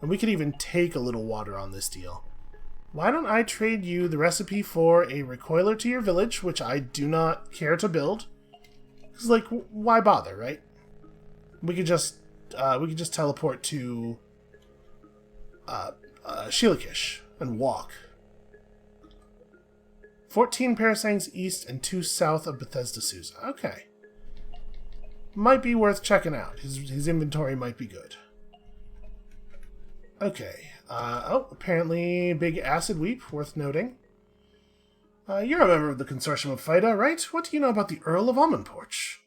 And we could even take a little water on this deal. Why don't I trade you the recipe for a recoiler to your village, which I do not care to build. Because, like, why bother, right? We could just teleport to Shilikish and walk. 14 parasangs east and 2 south of Bethesda Susa. Okay. Might be worth checking out. His inventory might be good. Okay. Apparently big acid weep, worth noting. You're a member of the Consortium of Phyta, right? What do you know about the Earl of Almonporch?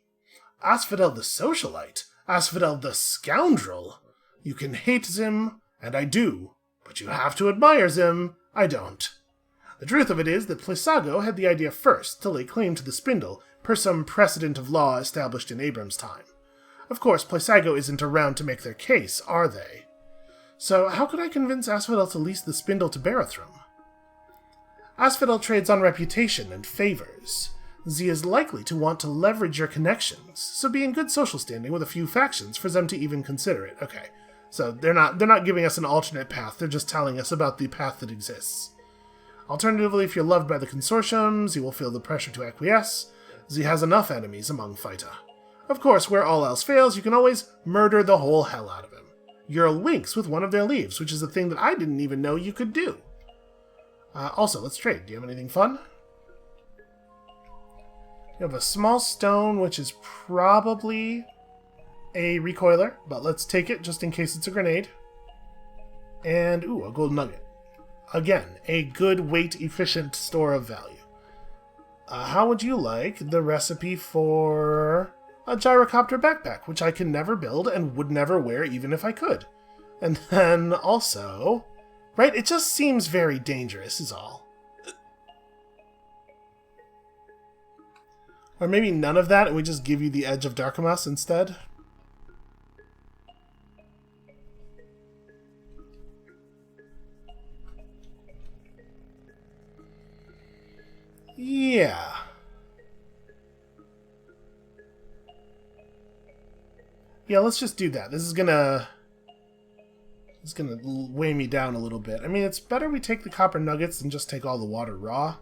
Asphodel the socialite. Asphodel the scoundrel. You can hate Zim, and I do. But you have to admire Zim. I don't. The truth of it is that Plesago had the idea first to lay claim to the spindle, per some precedent of law established in Abram's time. Of course, Plesago isn't around to make their case, are they? So how could I convince Asphodel to lease the spindle to Barathrum? Asphodel trades on reputation and favors. Z is likely to want to leverage your connections, so be in good social standing with a few factions for them to even consider it. Okay, so they're not giving us an alternate path, they're just telling us about the path that exists. Alternatively, if you're loved by the Consortium, Z will feel the pressure to acquiesce. Z has enough enemies among Phyta. Of course, where all else fails, you can always murder the whole hell out of him. You're winks with one of their leaves, which is a thing that I didn't even know you could do. Also, let's trade. Do you have anything fun? You have a small stone, which is probably a recoiler, but let's take it just in case it's a grenade. And, ooh, a gold nugget. Again, a good weight-efficient store of value. How would you like the recipe for a gyrocopter backpack, which I can never build and would never wear even if I could? And then also, right, it just seems very dangerous is all. Or maybe none of that and we just give you the Edge of Darkamas instead? Yeah. Yeah, let's just do that. This is gonna weigh me down a little bit. I mean, it's better we take the copper nuggets than just take all the water raw.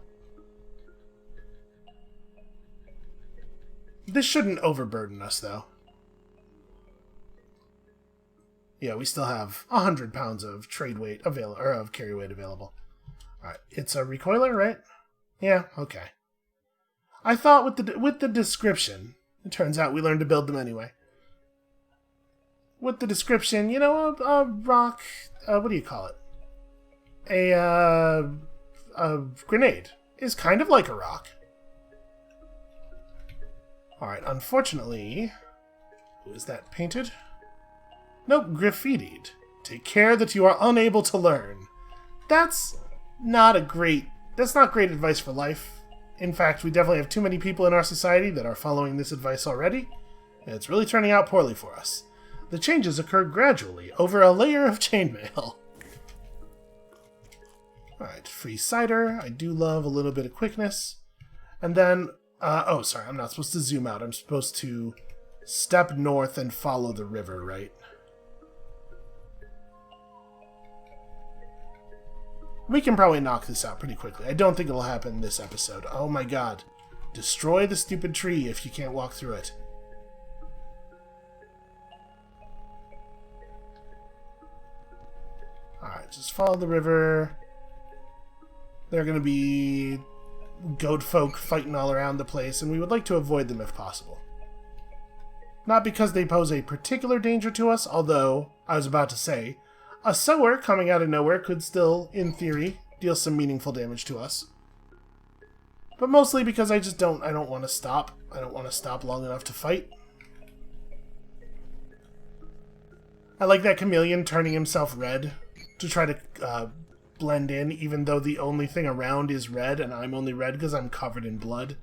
This shouldn't overburden us, though. Yeah, we still have 100 pounds of trade weight of carry weight available. All right, it's a recoiler, right? Yeah, okay. I thought with the description, it turns out we learned to build them anyway. With the description, you know, a rock, what do you call it? A grenade is kind of like a rock. Alright, unfortunately, is that painted? Nope, graffitied. Take care that you are unable to learn. That's not great advice for life. In fact, we definitely have too many people in our society that are following this advice already, and it's really turning out poorly for us. The changes occur gradually, over a layer of chainmail. Alright, free cider. I do love a little bit of quickness. And then, oh, sorry, I'm not supposed to zoom out. I'm supposed to step north and follow the river, right? We can probably knock this out pretty quickly. I don't think it'll happen this episode. Oh my god. Destroy the stupid tree if you can't walk through it. Alright, just follow the river. There are going to be goat folk fighting all around the place, and we would like to avoid them if possible. Not because they pose a particular danger to us, although, I was about to say, a sower coming out of nowhere could still, in theory, deal some meaningful damage to us. But mostly because I don't want to stop. I don't want to stop long enough to fight. I like that chameleon turning himself red to try to blend in, even though the only thing around is red, and I'm only red because I'm covered in blood.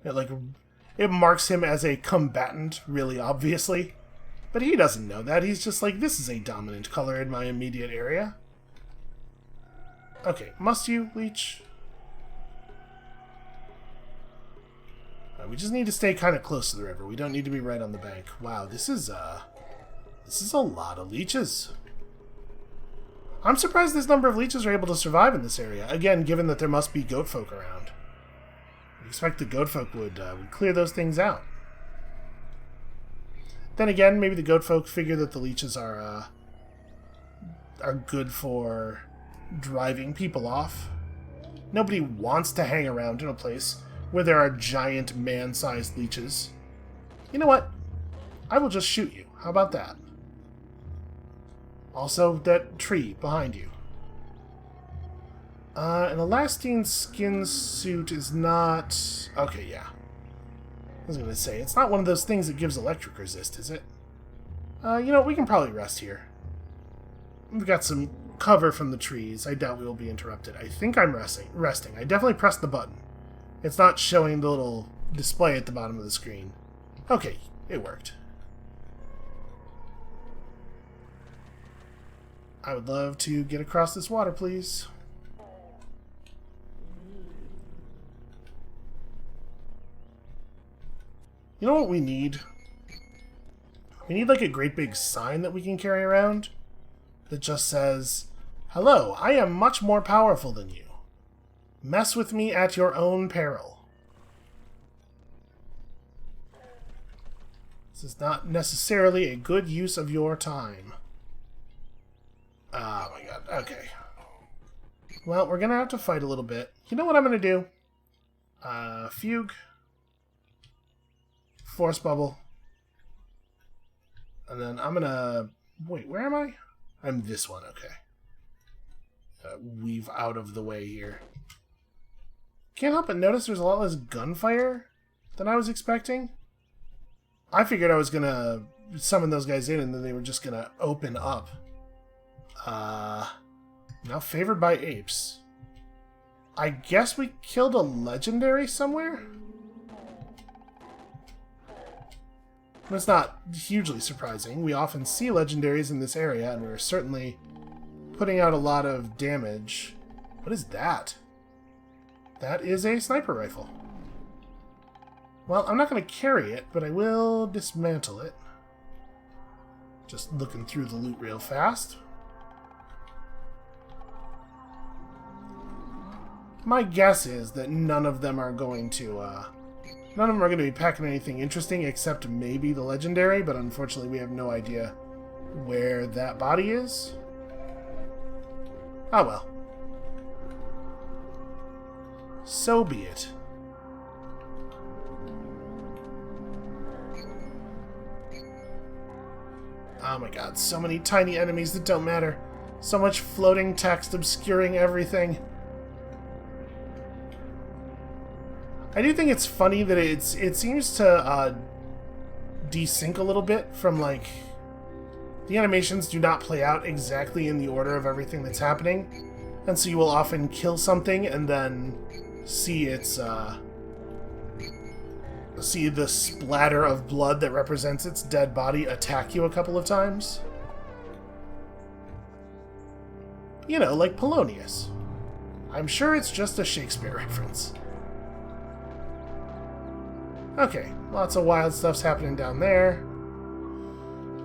It marks him as a combatant, really obviously. But he doesn't know that. He's just like, this is a dominant color in my immediate area. Okay, must you, leech? We just need to stay kind of close to the river. We don't need to be right on the bank. Wow, this is a lot of leeches. I'm surprised this number of leeches are able to survive in this area. Again, given that there must be goat folk around. I expect the goat folk would clear those things out. Then again, maybe the goat folk figure that the leeches are good for driving people off. Nobody wants to hang around in a place where there are giant man-sized leeches. You know what? I will just shoot you. How about that? Also, that tree behind you. An elastic skin suit is not... Okay, yeah. I was going to say, it's not one of those things that gives electric resist, is it? You know, we can probably rest here. We've got some cover from the trees. I doubt we will be interrupted. I think I'm resting. I definitely pressed the button. It's not showing the little display at the bottom of the screen. Okay, it worked. I would love to get across this water, please. You know what we need? We need like a great big sign that we can carry around that just says, "Hello, I am much more powerful than you. Mess with me at your own peril." This is not necessarily a good use of your time. Oh my god, okay. Well, we're gonna have to fight a little bit. You know what I'm gonna do? Fugue. Force bubble. And then I'm gonna... Wait, where am I? I'm this one, okay. Weave out of the way here. Can't help but notice there's a lot less gunfire than I was expecting. I figured I was gonna summon those guys in and then they were just gonna open up. Now favored by apes. I guess we killed a legendary somewhere? It's not hugely surprising. We often see legendaries in this area, and we're certainly putting out a lot of damage. What is that? That is a sniper rifle. Well, I'm not going to carry it, but I will dismantle it. Just looking through the loot real fast. My guess is that none of them are going to be packing anything interesting except maybe the legendary, but unfortunately we have no idea where that body is. Ah well. So be it. Oh my god, so many tiny enemies that don't matter. So much floating text obscuring everything. I do think it's funny that it seems to desync a little bit from, like, the animations do not play out exactly in the order of everything that's happening, and so you will often kill something and then see its see the splatter of blood that represents its dead body attack you a couple of times. You know, like Polonius. I'm sure it's just a Shakespeare reference. Okay, lots of wild stuff's happening down there.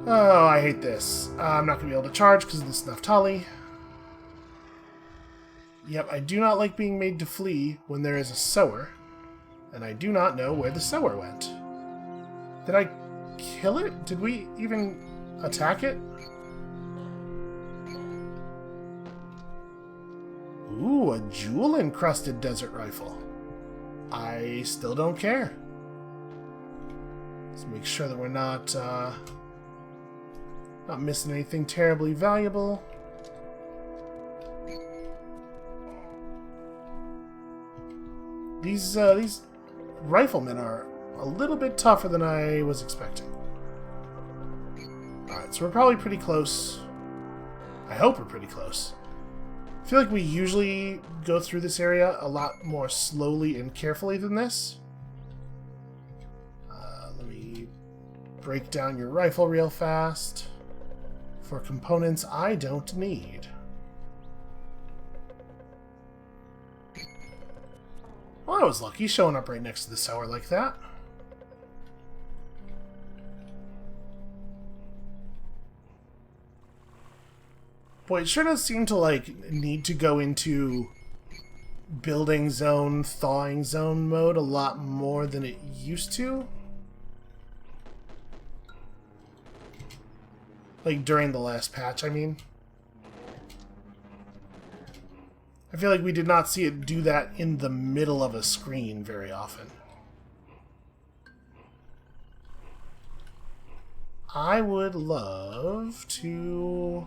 Oh, I hate this. I'm not going to be able to charge because of the Snuftali. Yep, I do not like being made to flee when there is a sower. And I do not know where the sower went. Did I kill it? Did we even attack it? Ooh, a jewel-encrusted desert rifle. I still don't care. Let's make sure that we're not missing anything terribly valuable. These riflemen are a little bit tougher than I was expecting. Alright, so we're probably pretty close. I hope we're pretty close. I feel like we usually go through this area a lot more slowly and carefully than this. Let me break down your rifle real fast for components I don't need. Well, I was lucky showing up right next to the tower like that. Boy, it sure does seem to, like, need to go into building zone, thawing zone mode a lot more than it used to. Like, during the last patch, I mean. I feel like we did not see it do that in the middle of a screen very often. I would love to...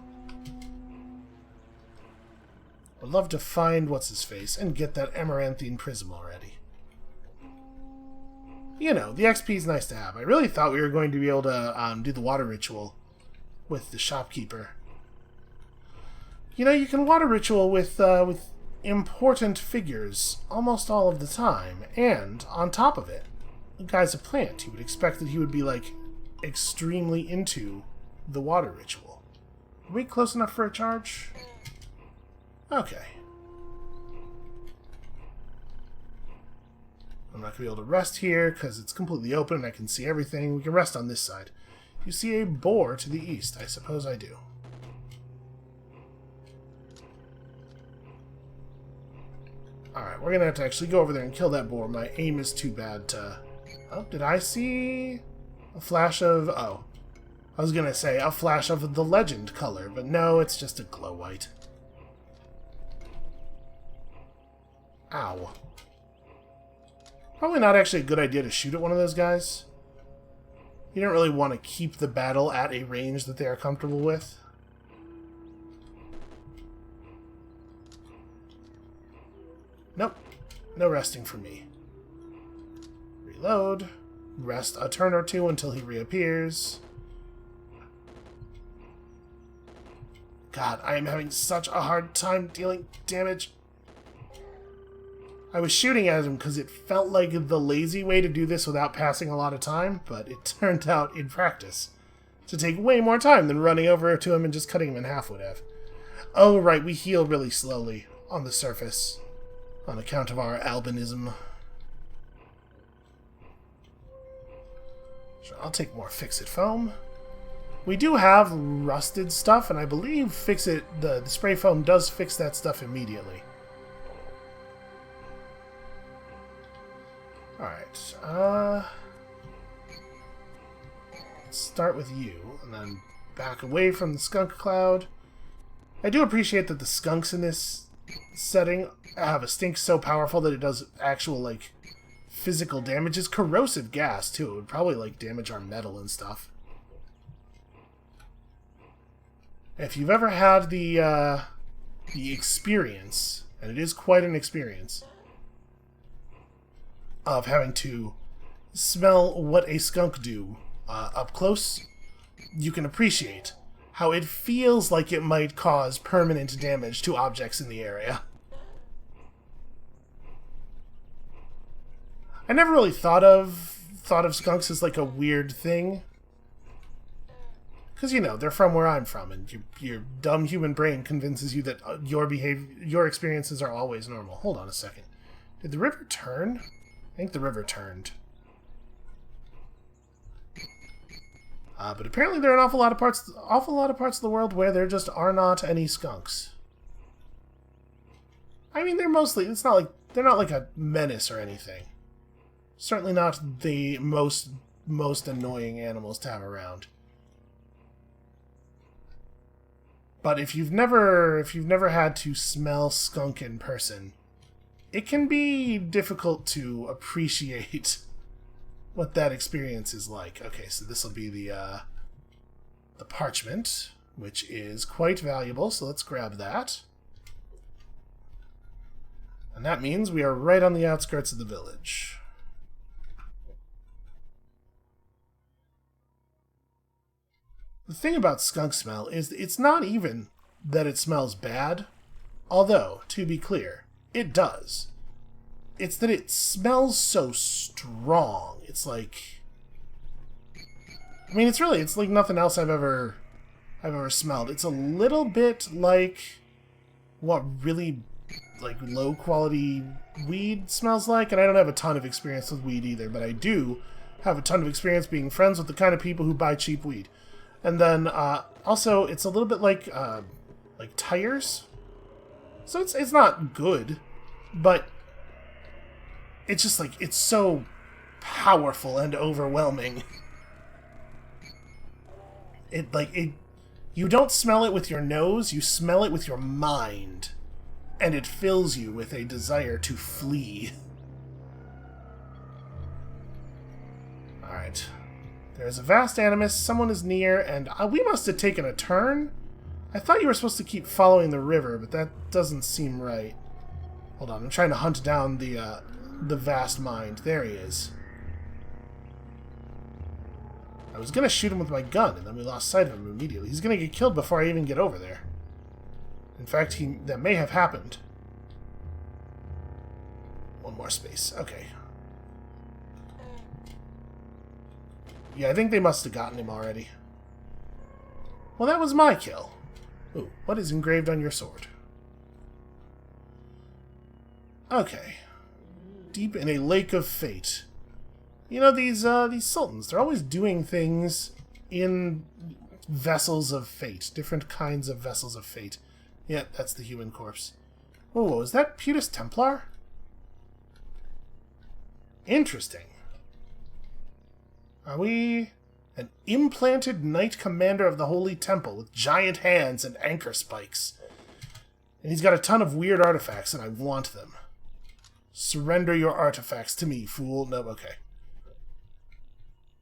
I'd love to find what's-his-face and get that amaranthine prism already. You know, the XP is nice to have. I really thought we were going to be able to do the water ritual with the shopkeeper. You know, you can water ritual with important figures almost all of the time, and on top of it, the guy's a plant. You would expect that he would be, like, extremely into the water ritual. Are we close enough for a charge? Okay. I'm not going to be able to rest here because it's completely open and I can see everything. We can rest on this side. You see a boar to the east? I suppose I do. Alright, we're going to have to actually go over there and kill that boar. My aim is too bad to... Oh, did I see a flash of... Oh. I was going to say a flash of the legend color, but no, it's just a glow white. Ow. Probably not actually a good idea to shoot at one of those guys. You don't really want to keep the battle at a range that they are comfortable with. Nope. No resting for me. Reload. Rest a turn or two until he reappears. God, I am having such a hard time dealing damage. I was shooting at him because it felt like the lazy way to do this without passing a lot of time, but it turned out, in practice, to take way more time than running over to him and just cutting him in half would have. Oh, right, we heal really slowly on the surface on account of our albinism. Sure, I'll take more Fix-It foam. We do have rusted stuff, and I believe Fix-It, the spray foam does fix that stuff immediately. Alright, let's start with you, and then back away from the skunk cloud. I do appreciate that the skunks in this setting have a stink so powerful that it does actual, like, physical damage. It's corrosive gas, too. It would probably, like, damage our metal and stuff. If you've ever had the experience, and it is quite an experience, of having to smell what a skunk do up close, you can appreciate how it feels like it might cause permanent damage to objects in the area. I never really thought of skunks as like a weird thing. Because, you know, they're from where I'm from, and your dumb human brain convinces you that your experiences are always normal. Hold on a second. Did the river turn? I think the river turned. But apparently there are an awful lot of parts of the world where there just are not any skunks. I mean, they're not like a menace or anything. Certainly not the most annoying animals to have around. But if you've never had to smell skunk in person, it can be difficult to appreciate what that experience is like. Okay, so this will be the parchment, which is quite valuable, so let's grab that. And that means we are right on the outskirts of the village. The thing about skunk smell is it's not even that it smells bad, although, to be clear, it does. It's that it smells so strong. It's like I mean, it's like nothing else I've ever smelled. It's a little bit like what really like low quality weed smells like, and I don't have a ton of experience with weed either, but I do have a ton of experience being friends with the kind of people who buy cheap weed. And then also it's a little bit like tires. So it's not good, but it's just like it's so powerful and overwhelming. You don't smell it with your nose, you smell it with your mind. And it fills you with a desire to flee. Alright. There's a vast animus, someone is near, and we must have taken a turn? I thought you were supposed to keep following the river, but that doesn't seem right. Hold on, I'm trying to hunt down the vast mind. There he is. I was going to shoot him with my gun, and then we lost sight of him immediately. He's going to get killed before I even get over there. In fact, that may have happened. One more space. Okay. Yeah, I think they must have gotten him already. Well, that was my kill. Ooh, what is engraved on your sword? Okay. Deep in a lake of fate. You know, these sultans, they're always doing things in vessels of fate. Different kinds of vessels of fate. Yeah, that's the human corpse. Whoa, is that Putus Templar? Interesting. Are we an implanted knight commander of the Holy Temple with giant hands and anchor spikes? And he's got a ton of weird artifacts, and I want them. Surrender your artifacts to me, fool. No, okay.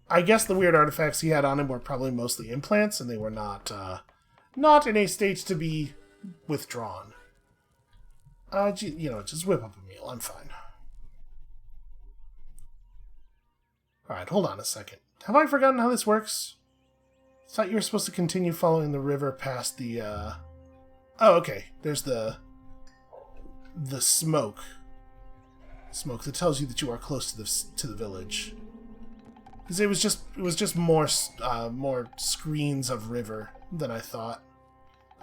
I guess the weird artifacts he had on him were probably mostly implants, and they were not in a state to be withdrawn. Just whip up a meal. I'm fine. Alright, hold on a second. Have I forgotten how this works? I thought you were supposed to continue following the river past the, Oh, okay. There's the smoke. Smoke that tells you that you are close to the village. Because it was just more screens of river than I thought.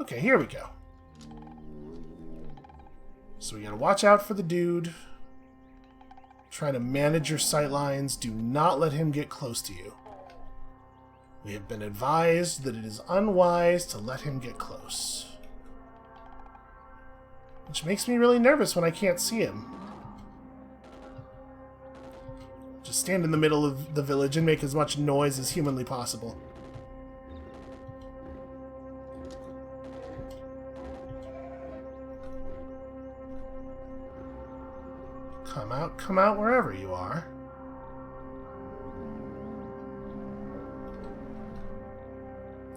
Okay, here we go. So we gotta watch out for the dude. Try to manage your sightlines. Do not let him get close to you. We have been advised that it is unwise to let him get close. Which makes me really nervous when I can't see him. Just stand in the middle of the village and make as much noise as humanly possible. Come out wherever you are.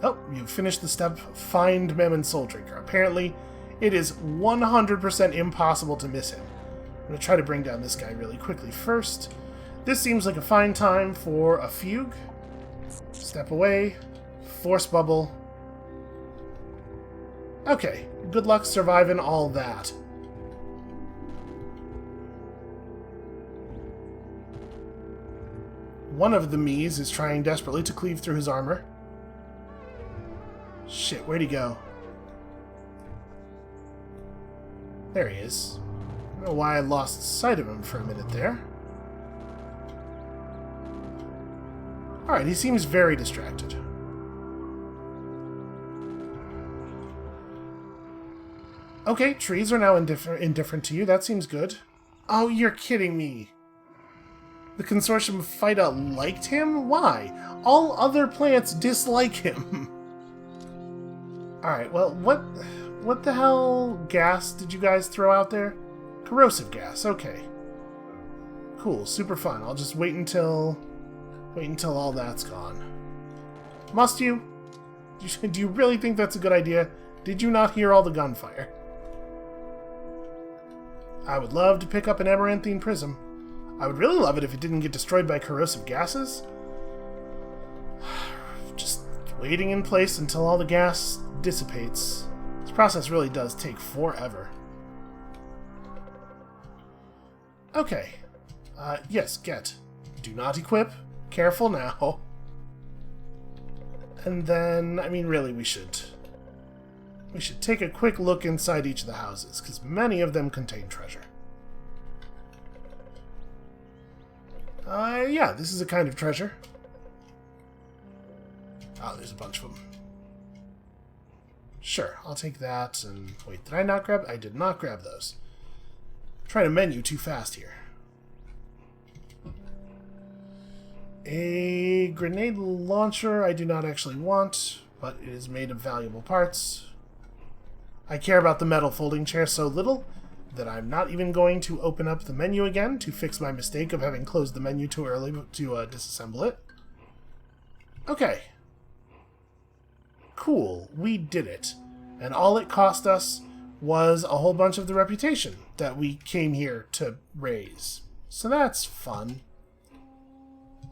Oh, you've finished the step, find Mem Soul Drinker. Apparently, it is 100% impossible to miss him. I'm going to try to bring down this guy really quickly first. This seems like a fine time for a fugue. Step away. Force bubble. Okay, good luck surviving all that. One of the Mies is trying desperately to cleave through his armor. Shit, where'd he go? There he is. I don't know why I lost sight of him for a minute there. Alright, he seems very distracted. Okay, trees are now indifferent to you. That seems good. Oh, you're kidding me. The Consortium of Phyta liked him? Why? All other plants dislike him. Alright, well, what the hell gas did you guys throw out there? Corrosive gas, okay. Cool, super fun. I'll just wait until all that's gone. Must you? Do you really think that's a good idea? Did you not hear all the gunfire? I would love to pick up an amaranthine prism. I would really love it if it didn't get destroyed by corrosive gases. Just waiting in place until all the gas dissipates. This process really does take forever. Okay. Yes, get. Do not equip. Careful now. And then, I mean, really, we should take a quick look inside each of the houses, because many of them contain treasure. Yeah, this is a kind of treasure. Oh, there's a bunch of them. Sure, I'll take that, and... Wait, did I not grab... I did not grab those. I'm trying to menu too fast here. A grenade launcher I do not actually want, but it is made of valuable parts. I care about the metal folding chair so little that I'm not even going to open up the menu again to fix my mistake of having closed the menu too early to disassemble it. Okay. Cool, we did it. And all it cost us was a whole bunch of the reputation that we came here to raise. So that's fun.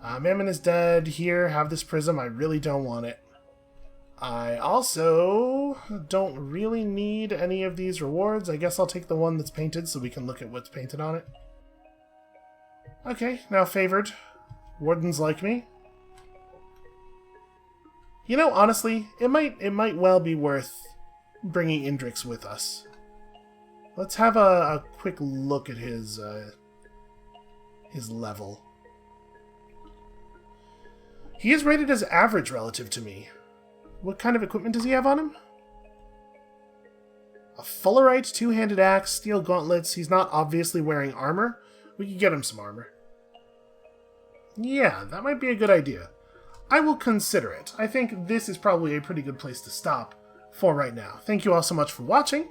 Mammon is dead. Here, have this prism. I really don't want it. I also don't really need any of these rewards. I guess I'll take the one that's painted so we can look at what's painted on it. Okay, now favored. Wardens like me. You know, honestly, it might well be worth bringing Indrix with us. Let's have a quick look at his level. He is rated as average relative to me. What kind of equipment does he have on him? A Fullerite two-handed axe, steel gauntlets. He's not obviously wearing armor. We could get him some armor. Yeah, that might be a good idea. I will consider it. I think this is probably a pretty good place to stop for right now. Thank you all so much for watching.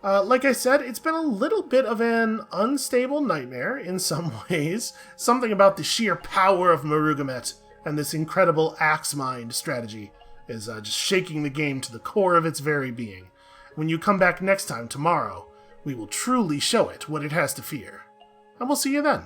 Like I said, it's been a little bit of an unstable nightmare in some ways. Something about the sheer power of Marugamet and this incredible axe mind strategy is just shaking the game to the core of its very being. When you come back next time, tomorrow, we will truly show it what it has to fear. And we'll see you then.